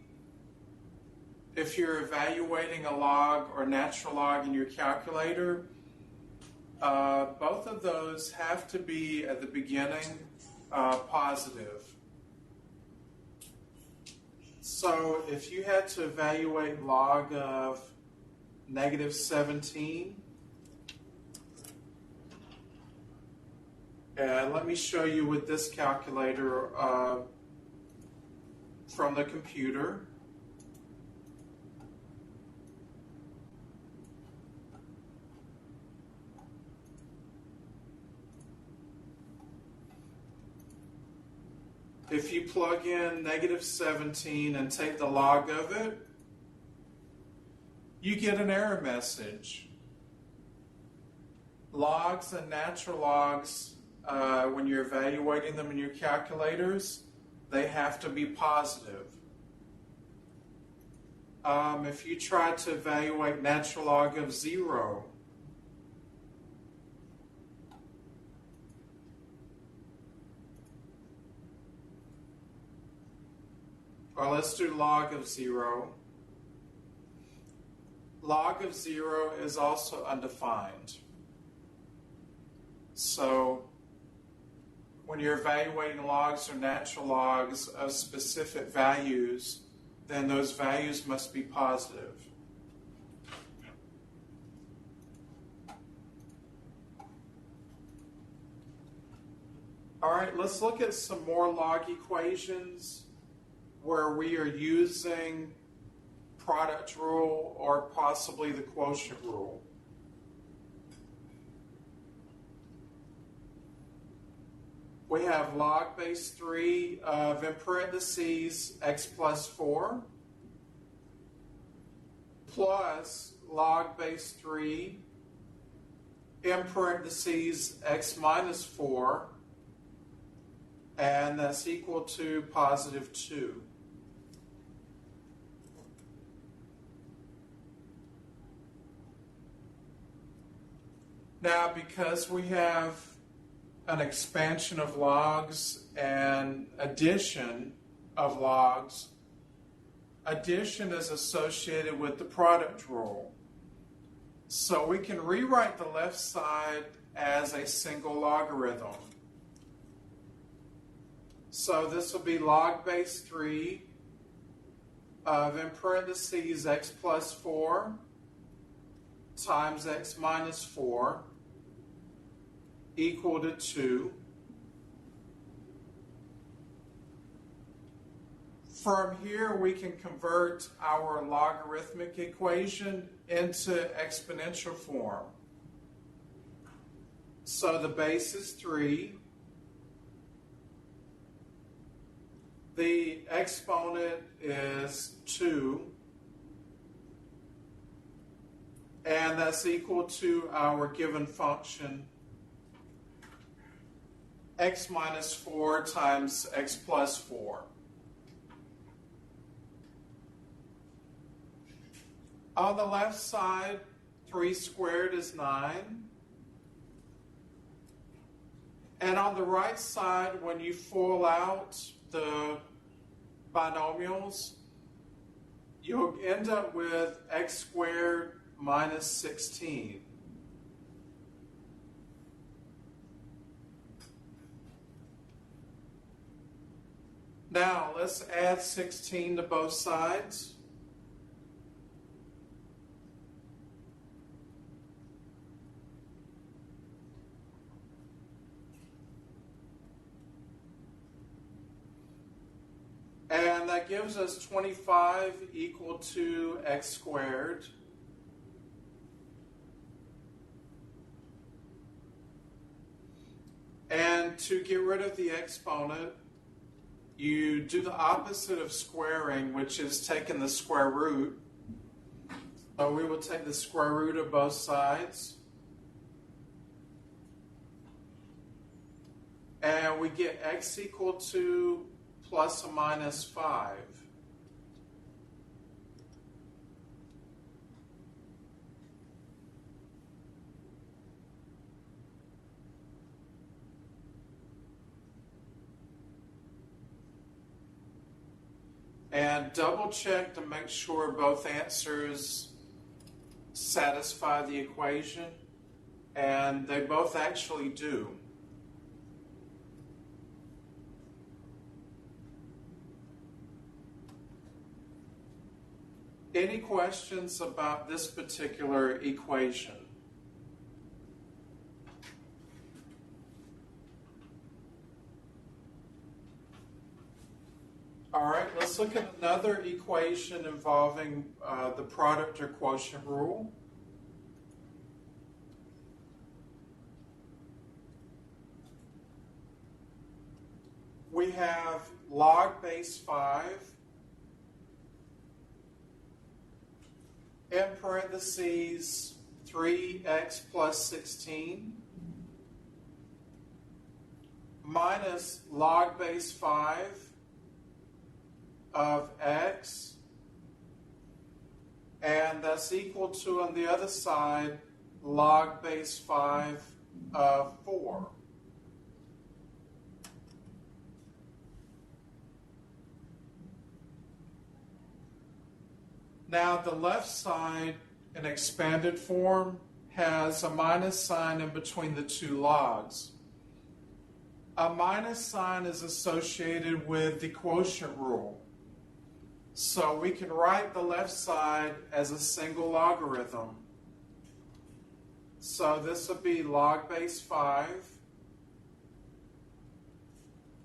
if you're evaluating a log or natural log in your calculator, both of those have to be at the beginning positive. So if you had to evaluate log of negative 17, let me show you with this calculator from the computer. If you plug in negative 17 and take the log of it, you get an error message. Logs and natural logs, when you're evaluating them in your calculators, they have to be positive. If you try to evaluate natural log of 0, or let's do log of 0. Log of 0 is also undefined. So when you're evaluating logs or natural logs of specific values, then those values must be positive. All right, let's look at some more log equations where we are using product rule or possibly the quotient rule. We have log base 3 of, in parentheses, x plus 4 plus log base 3 in parentheses x minus 4, and that's equal to positive 2. Now, because we have an expansion of logs and addition of logs, addition is associated with the product rule. So we can rewrite the left side as a single logarithm. So this will be log base 3 of, in parentheses, x plus 4 times x minus 4 equal to 2. From here, we can convert our logarithmic equation into exponential form. So the base is 3. The exponent is 2. And that's equal to our given function, x minus 4 times x plus 4. On the left side, 3 squared is 9. And on the right side, when you FOIL out the binomials, you'll end up with x squared minus 16. Now, let's add 16 to both sides. And that gives us 25 equal to x squared. And to get rid of the exponent, you do the opposite of squaring, which is taking the square root. So we will take the square root of both sides. And we get x equal to plus or minus 5. And double check to make sure both answers satisfy the equation, and they both actually do. Any questions about this particular equation? All right, let's look at another equation involving the product or quotient rule. We have log base 5 in parentheses 3x plus 16 minus log base 5 of x, and that's equal to, on the other side, log base 5 of 4. Now the left side, in expanded form, has a minus sign in between the two logs. A minus sign is associated with the quotient rule. So we can write the left side as a single logarithm. So this would be log base 5,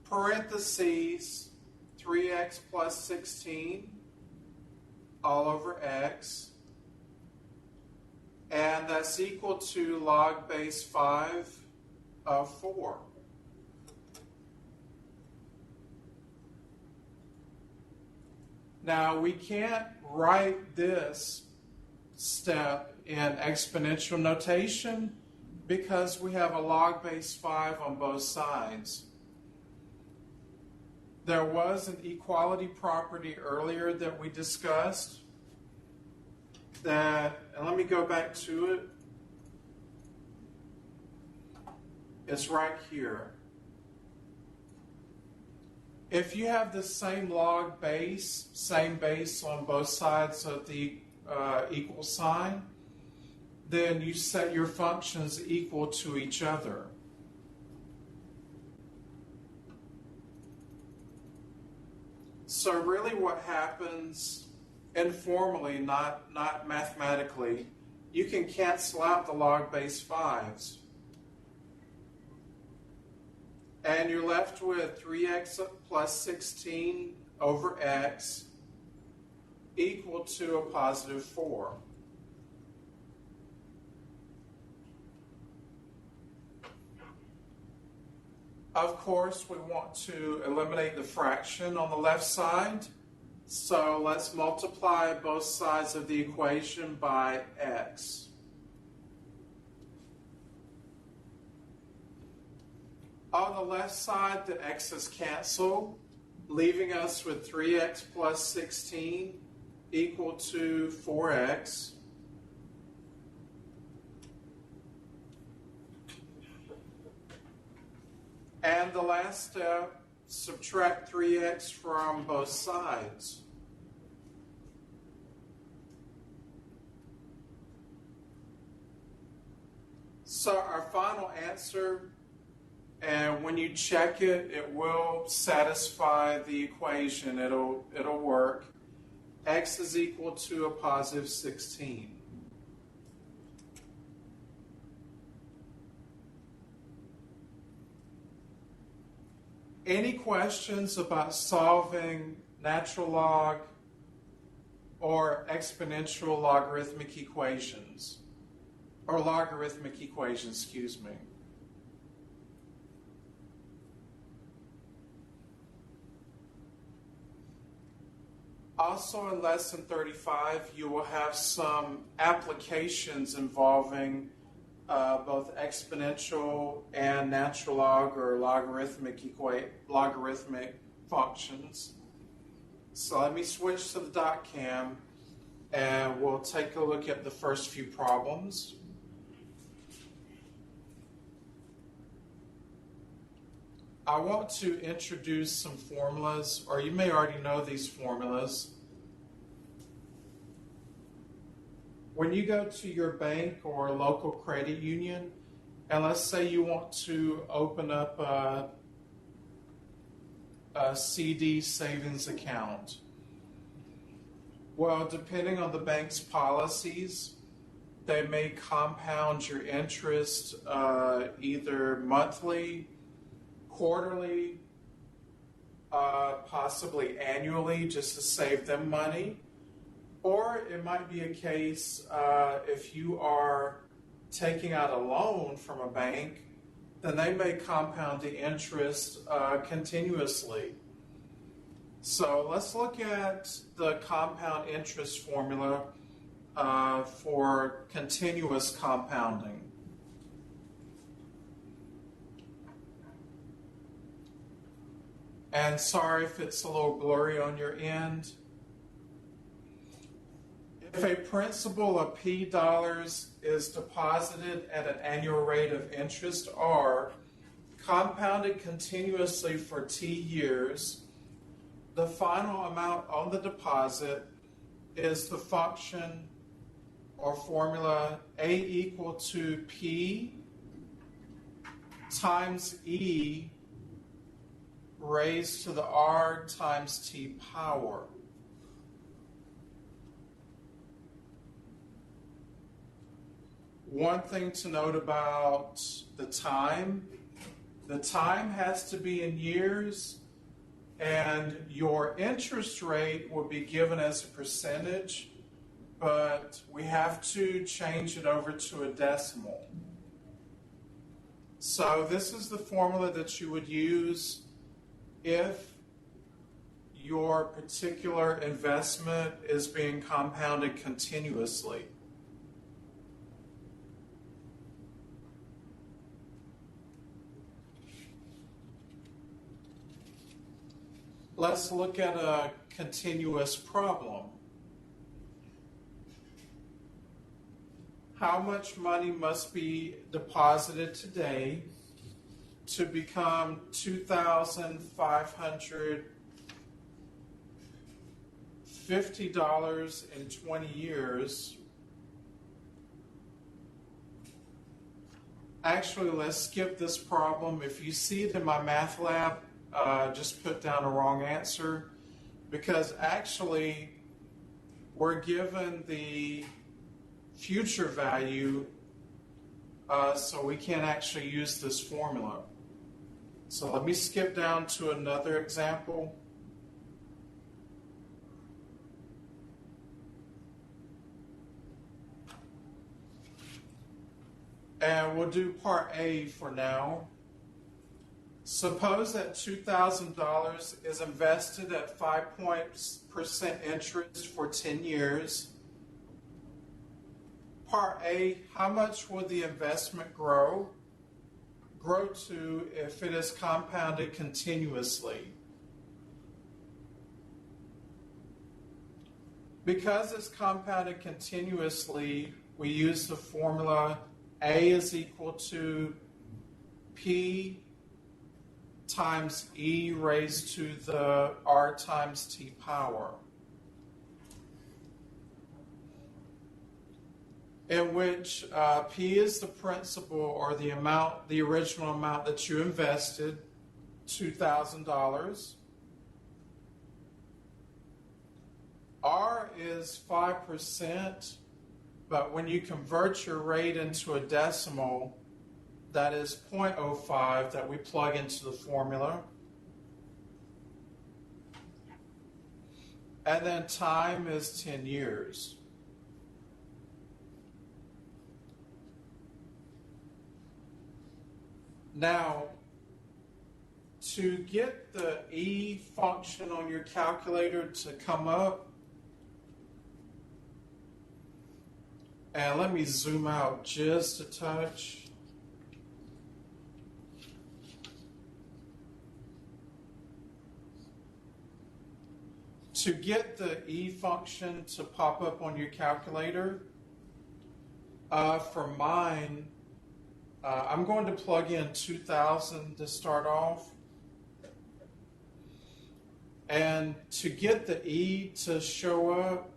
parentheses 3x plus 16 all over x, and that's equal to log base 5 of 4. Now, we can't write this step in exponential notation because we have a log base 5 on both sides. There was an equality property earlier that we discussed that, and let me go back to it. It's right here. If you have the same log base, same base on both sides of the equal sign, then you set your functions equal to each other. So really what happens informally, not mathematically, you can cancel out the log base 5s. And you're left with 3x plus 16 over x equal to a positive 4. Of course, we want to eliminate the fraction on the left side. So let's multiply both sides of the equation by x. On the left side, the x's cancel, leaving us with 3x plus 16 equal to 4x. And the last step, subtract 3x from both sides. So our final answer, and when you check it, it will satisfy the equation. It'll work. X is equal to a positive 16. Any questions about solving natural log or exponential logarithmic equations? Or logarithmic equations, excuse me. Also in lesson 35, you will have some applications involving both exponential and natural log or logarithmic functions. So let me switch to the dot cam and we'll take a look at the first few problems. I want to introduce some formulas, or you may already know these formulas. When you go to your bank or local credit union, and let's say you want to open up a CD savings account. Well, depending on the bank's policies, they may compound your interest either monthly, quarterly, possibly annually, just to save them money. Or it might be a case if you are taking out a loan from a bank, then they may compound the interest continuously. So let's look at the compound interest formula for continuous compounding. And sorry if it's a little blurry on your end. If a principal of P dollars is deposited at an annual rate of interest R, compounded continuously for T years, the final amount on the deposit is the function or formula A equal to P times E raised to the R times T power. One thing to note about the time has to be in years, and your interest rate will be given as a percentage, but we have to change it over to a decimal. So this is the formula that you would use if your particular investment is being compounded continuously. Let's look at a continuous problem. How much money must be deposited today to become $2,550 in 20 years? Actually, let's skip this problem. If you see it in my math lab, just put down a wrong answer, because actually we're given the future value, so we can't actually use this formula. So let me skip down to another example. And we'll do part A for now. Suppose that $2,000 is invested at 5% interest for 10 years. Part A, how much will the investment grow to if it is compounded continuously? Because it's compounded continuously, we use the formula A is equal to P times E raised to the R times T power. in which P is the principal or the amount, the original amount that you invested, $2,000. R is 5%, but when you convert your rate into a decimal, that is 0.05 that we plug into the formula. And then time is 10 years. Now, to get the E function on your calculator to come up, and let me zoom out just a touch. To get the E function to pop up on your calculator, for mine, I'm going to plug in 2,000 to start off. And to get the E to show up,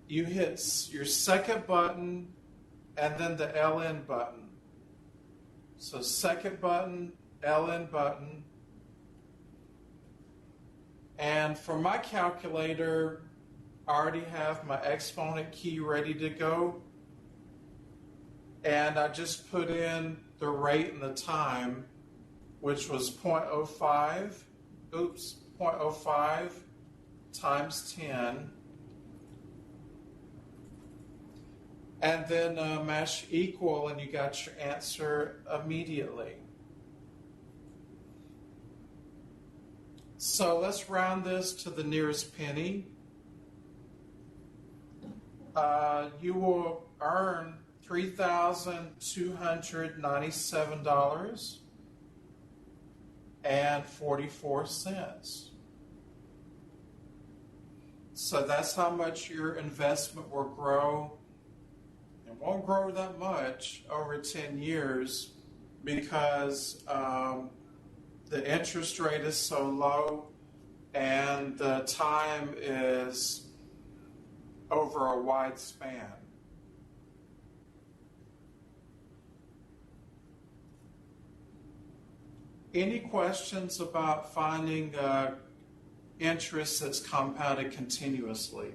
you hit your second button and then the LN button. So second button, LN button. And for my calculator, I already have my exponent key ready to go. And I just put in the rate and the time, which was 0.05 times 10. And then mash equal, and you got your answer immediately. So let's round this to the nearest penny. You will earn $3,297.44. So that's how much your investment will grow. It won't grow that much over 10 years because the interest rate is so low and the time is over a wide span. Any questions about finding interest that's compounded continuously?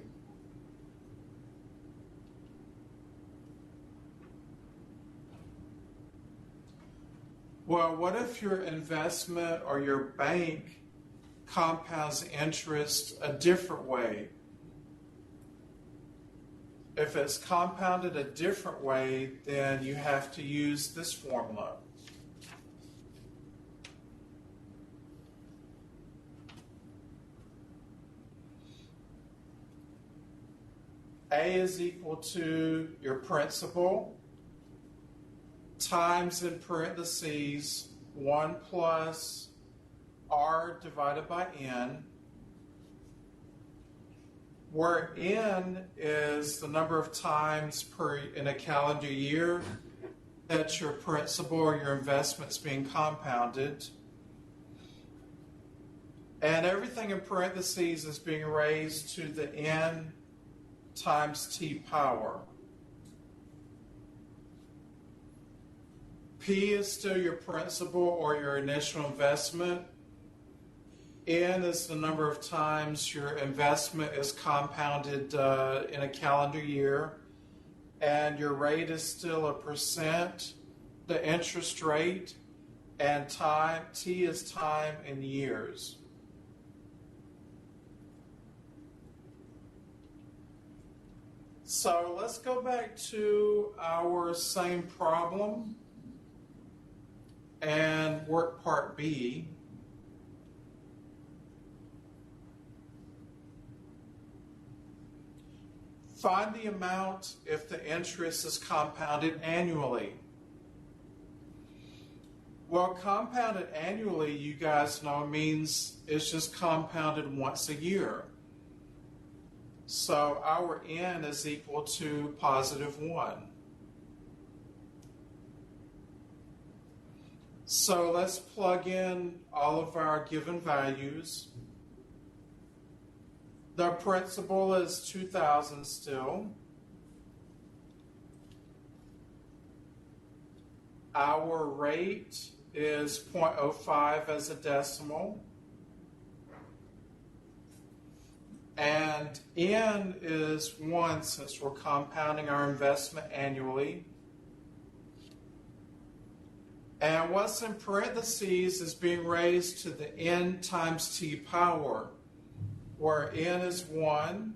Well, what if your investment or your bank compounds interest a different way? If it's compounded a different way, then you have to use this formula. A is equal to your principal times, in parentheses, 1 plus R divided by N, where N is the number of times in a calendar year that your principal or your investment's being compounded. And everything in parentheses is being raised to the N times T power. P is still your principal or your initial investment. N is the number of times your investment is compounded in a calendar year. And your rate is still a percent, the interest rate, and time, T is time in years. So let's go back to our same problem and work part B. Find the amount if the interest is compounded annually. Well, compounded annually, you guys know, means it's just compounded once a year. So our N is equal to +1. So let's plug in all of our given values. The principal is 2,000 still. Our rate is 0.05 as a decimal. And N is 1 since we're compounding our investment annually. And what's in parentheses is being raised to the N times T power, where N is 1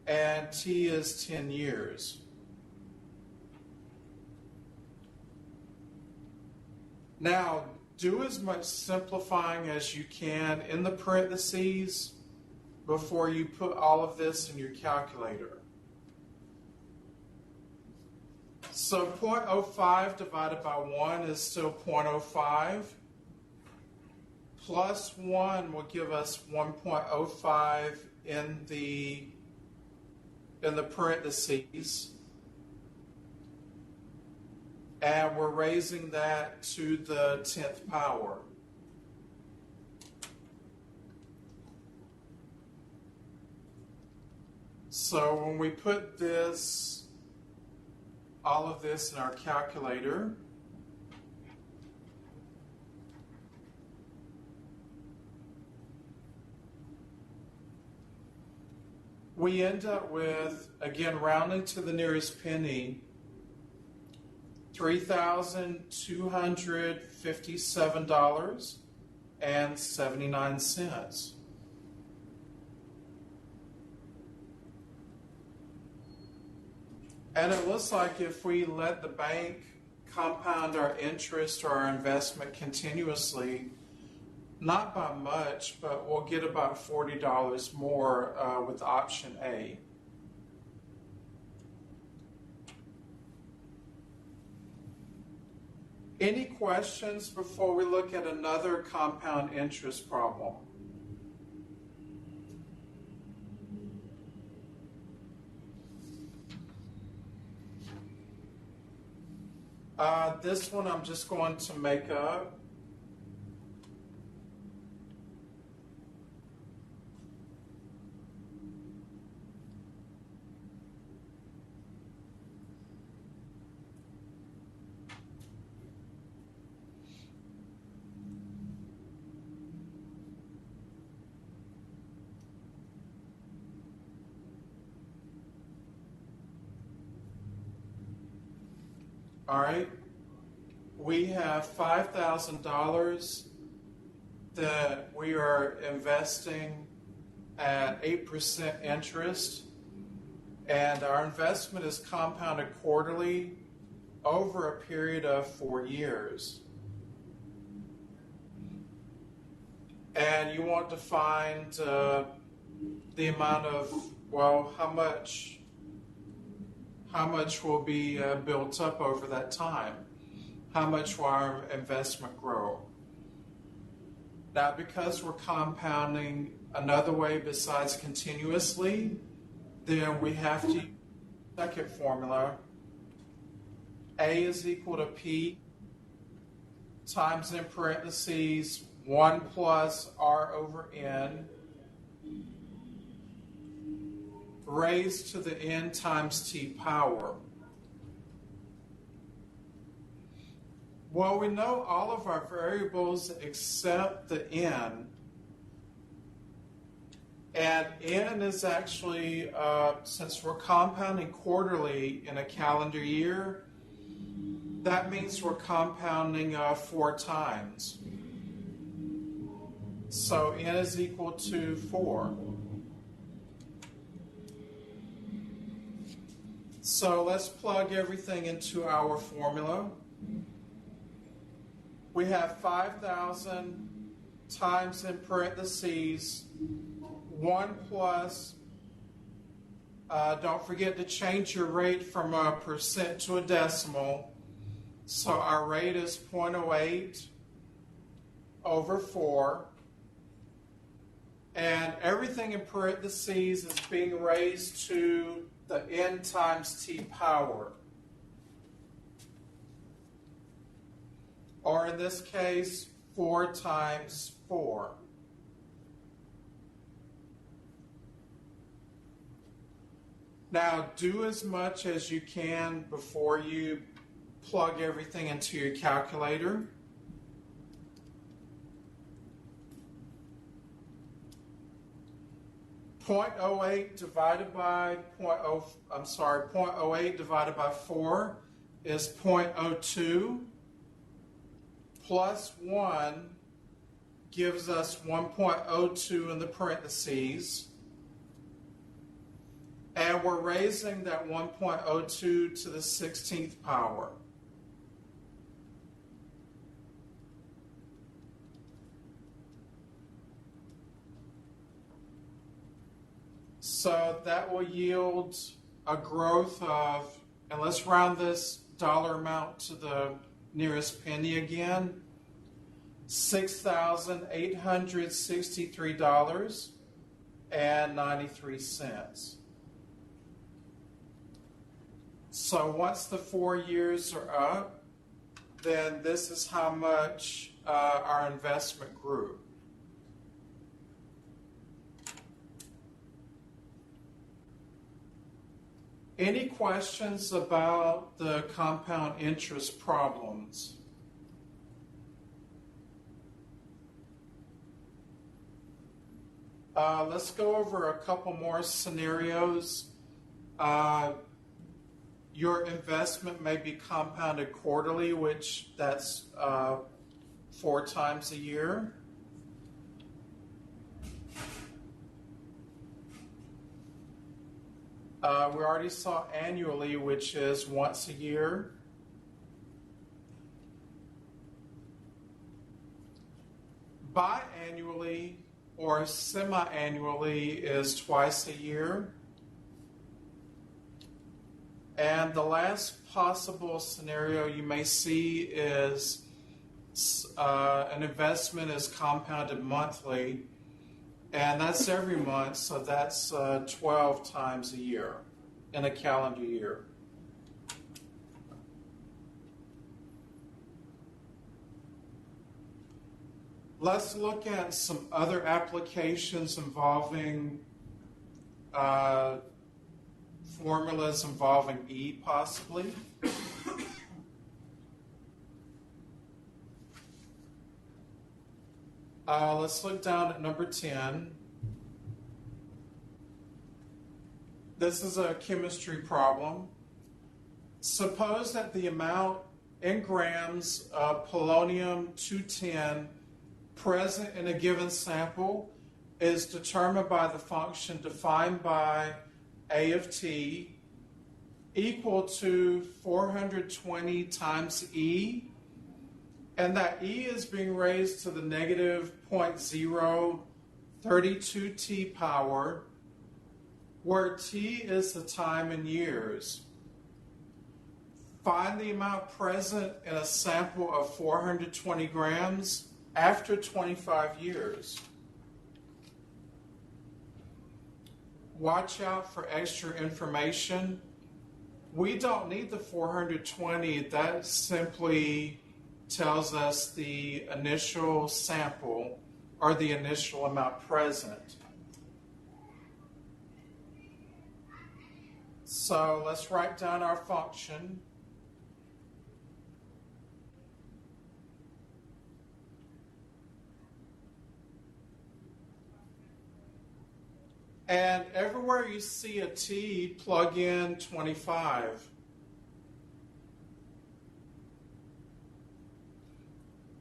and T is 10 years. Now, do as much simplifying as you can in the parentheses before you put all of this in your calculator. So 0.05 divided by 1 is still 0.05. Plus 1 will give us 1.05 in the parentheses. And we're raising that to the 10th power. So when we put this, all of this in our calculator, we end up with, again, rounding to the nearest penny, $3,257.79. And it looks like if we let the bank compound our interest or our investment continuously, not by much, but we'll get about $40 more with option A. Any questions before we look at another compound interest problem? This one I'm just going to make up. All right. We have $5,000 that we are investing at 8% interest, and our investment is compounded quarterly over a period of 4 years. And you want to find the amount of, well, how much will be built up over that time? How much will our investment grow? Now, because we're compounding another way besides continuously, then we have to use the second formula. A is equal to P times, in parentheses, 1 plus R over N raised to the N times T power. Well, we know all of our variables except the N. And N is actually, since we're compounding quarterly in a calendar year, that means we're compounding 4 times. So N is equal to 4. So let's plug everything into our formula. We have 5,000 times, in parentheses, 1 plus, don't forget to change your rate from a percent to a decimal. So our rate is 0.08 over 4. And everything in parentheses is being raised to the N times T power. Or in this case, 4 times 4. Now, do as much as you can before you plug everything into your calculator. .08 divided by 0.08 divided by 4 is 0.02, plus 1 gives us 1.02 in the parentheses, and we're raising that 1.02 to the 16th power. So that will yield a growth of, and let's round this dollar amount to the nearest penny again, $6,863.93. So once the 4 years are up, then this is how much our investment grew. Any questions about the compound interest problems? Let's go over a couple more scenarios. Your investment may be compounded quarterly, which that's 4 times a year. We already saw annually, which is once a year. Biannually or semi-annually is twice a year. And the last possible scenario you may see is an investment is compounded monthly, and that's every month, so that's 12 times a year in a calendar year. Let's look at some other applications involving formulas involving E, possibly. Let's look down at number 10. This is a chemistry problem. Suppose that the amount in grams of polonium-210 present in a given sample is determined by the function defined by A of t equal to 420 times E, and that E is being raised to the negative 0.032 t power, where t is the time in years. Find the amount present in a sample of 420 grams after 25 years. Watch out for extra information. We don't need the 420. That simply tells us the initial sample or the initial amount present. So let's write down our function. And everywhere you see a t, plug in 25.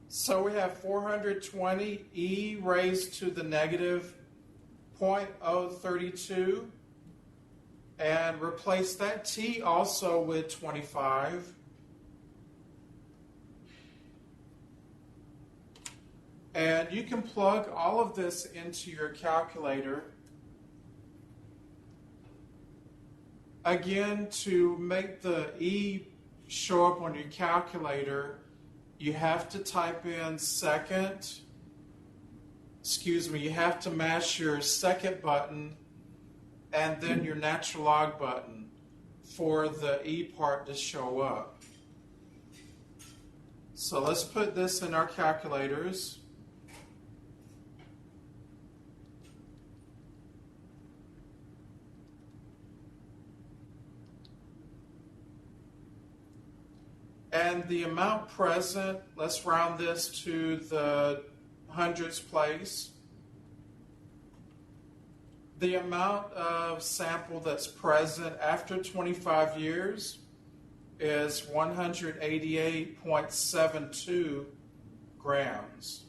So we have 420 e raised to the negative 0.032, and replace that t also with 25. And you can plug all of this into your calculator. Again, to make the E show up on your calculator, you have to type in you have to mash your second button and then your natural log button for the E part to show up. So let's put this in our calculators. And the amount present, let's round this to the hundredths place. The amount of sample that's present after 25 years is 188.72 grams.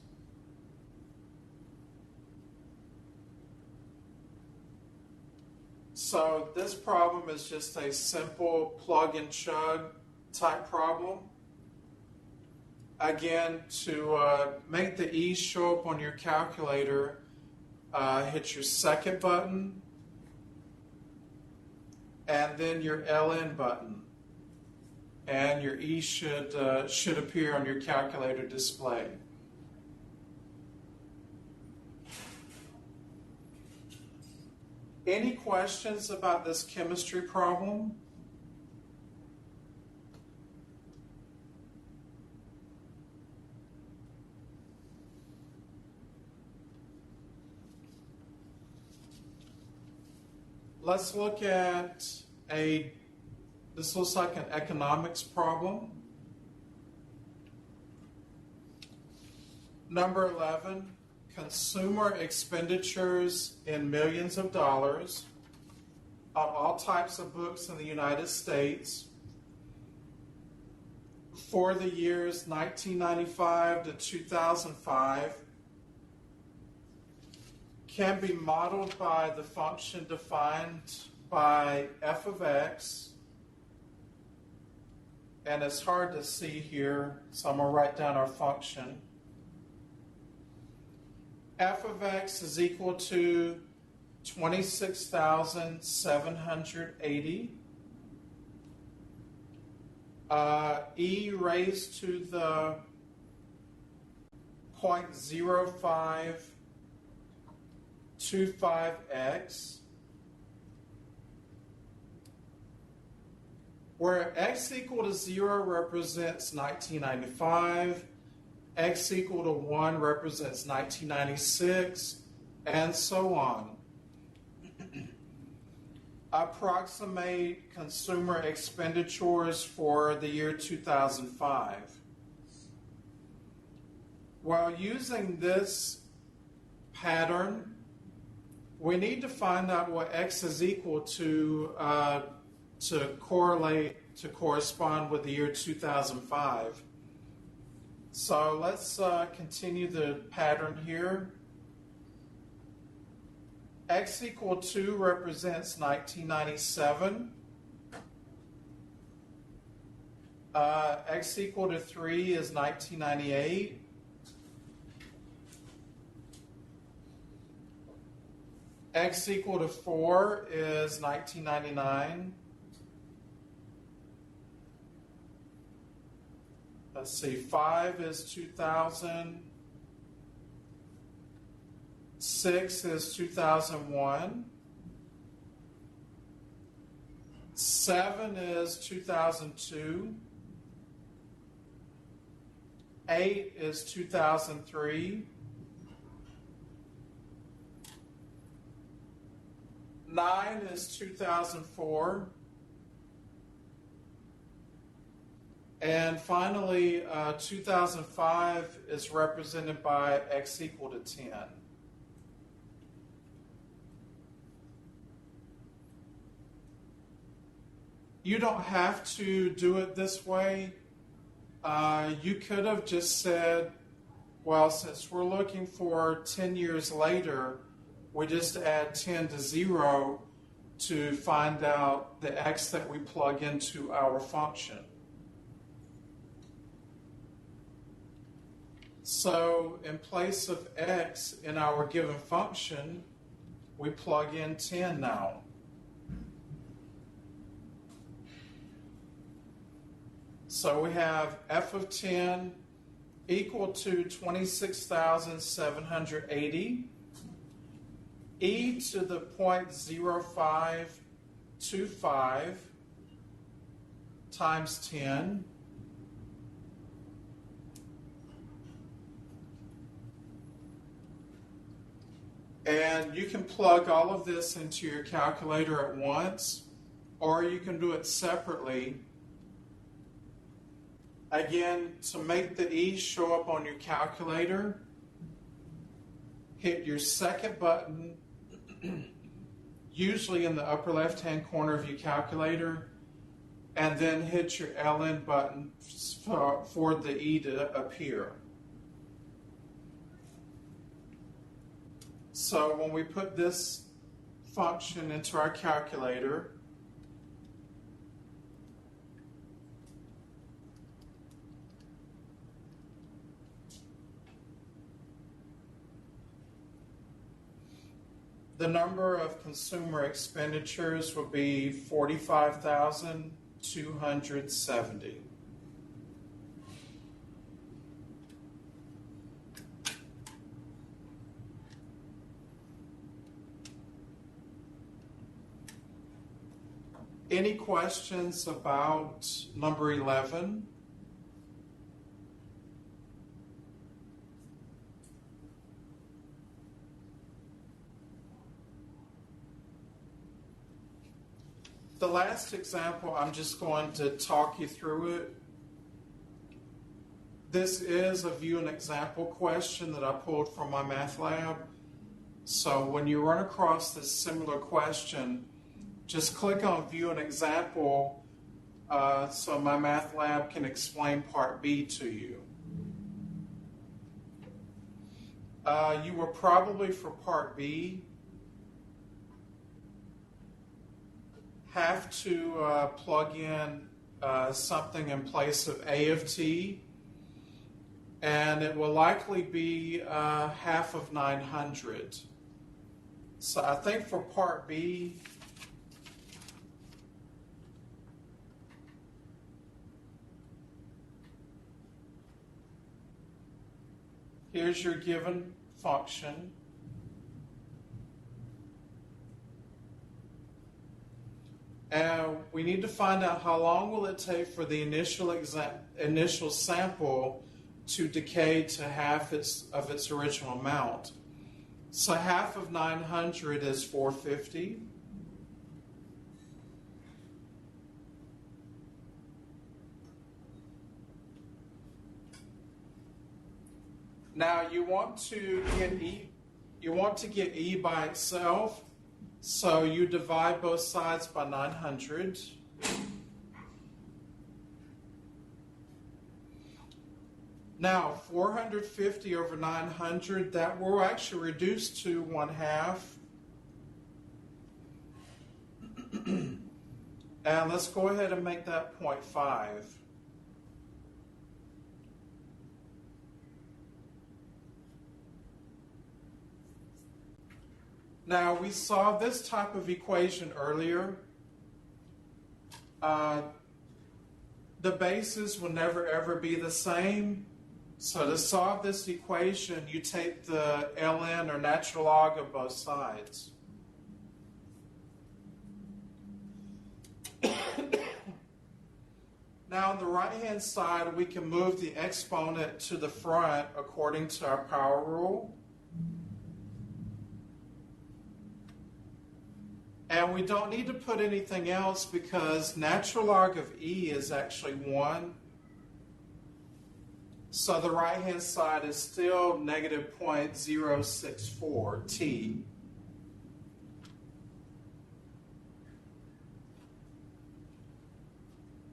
So this problem is just a simple plug and chug type problem. Again, to make the E show up on your calculator, hit your second button and then your LN button, and your E should appear on your calculator display. Any questions about this chemistry problem? Let's look at this looks like an economics problem. Number 11, consumer expenditures in millions of dollars on all types of books in the United States for the years 1995 to 2005 can be modeled by the function defined by f of x, and it's hard to see here, so I'm going to write down our function. F of x is equal to 26,780 e raised to the 0.0525x, where x equal to 0 represents 1995, x equal to 1 represents 1996, and so on. Approximate consumer expenditures for the year 2005. While using this pattern, we need to find out what x is equal to correspond with the year 2005. So let's continue the pattern here. X equal 2 represents 1997. X equal to 3 is 1998. X equal to 4 is 1999. Let's see, 5 is 2000. 6 is 2001. 7 is 2002. 8 is 2003. 9 is 2004. And finally, 2005 is represented by x equal to 10. You don't have to do it this way. You could have just said, well, since we're looking for 10 years later, we just add 10 to 0 to find out the x that we plug into our function. So in place of x in our given function, we plug in 10 now. So we have f of 10 equal to 26,780 e to the 0.0525 times 10 and you can plug all of this into your calculator at once, or you can do it separately. Again, to make the E show up on your calculator, hit your second button, usually in the upper left-hand corner of your calculator, and then hit your LN button for the E to appear. So when we put this function into our calculator, the number of consumer expenditures will be 45,270. Any questions about number 11? The last example, I'm just going to talk you through it. This is a view an example question that I pulled from my math lab. So when you run across this similar question, just click on view an example so my math lab can explain part B to you. You were probably for part B have to plug in something in place of A of t, and it will likely be half of 900. So I think for part B, here's your given function. And we need to find out how long will it take for the initial sample to decay to half of its original amount. So half of 900 is 450. Now you want to get E by itself. So you divide both sides by 900. Now 450 over 900, that will actually reduce to 1/2. And let's go ahead and make that 0.5. Now, we saw this type of equation earlier. The bases will never ever be the same. So to solve this equation, you take the ln or natural log of both sides. Now on the right-hand side, we can move the exponent to the front according to our power rule. And we don't need to put anything else because natural log of E is actually 1. So the right-hand side is still negative 0.064 t.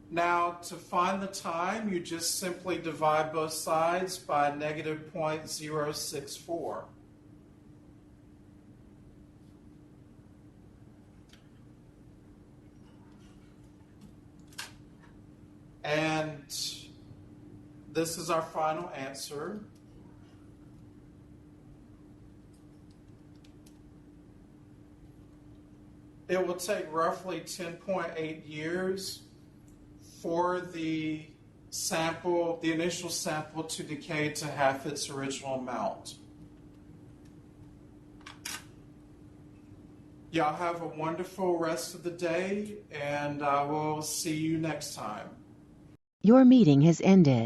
Now, to find the time, you just simply divide both sides by negative 0.064. And this is our final answer. It will take roughly 10.8 years for the sample, the initial sample, to decay to half its original amount. Y'all have a wonderful rest of the day, and I will see you next time. Your meeting has ended.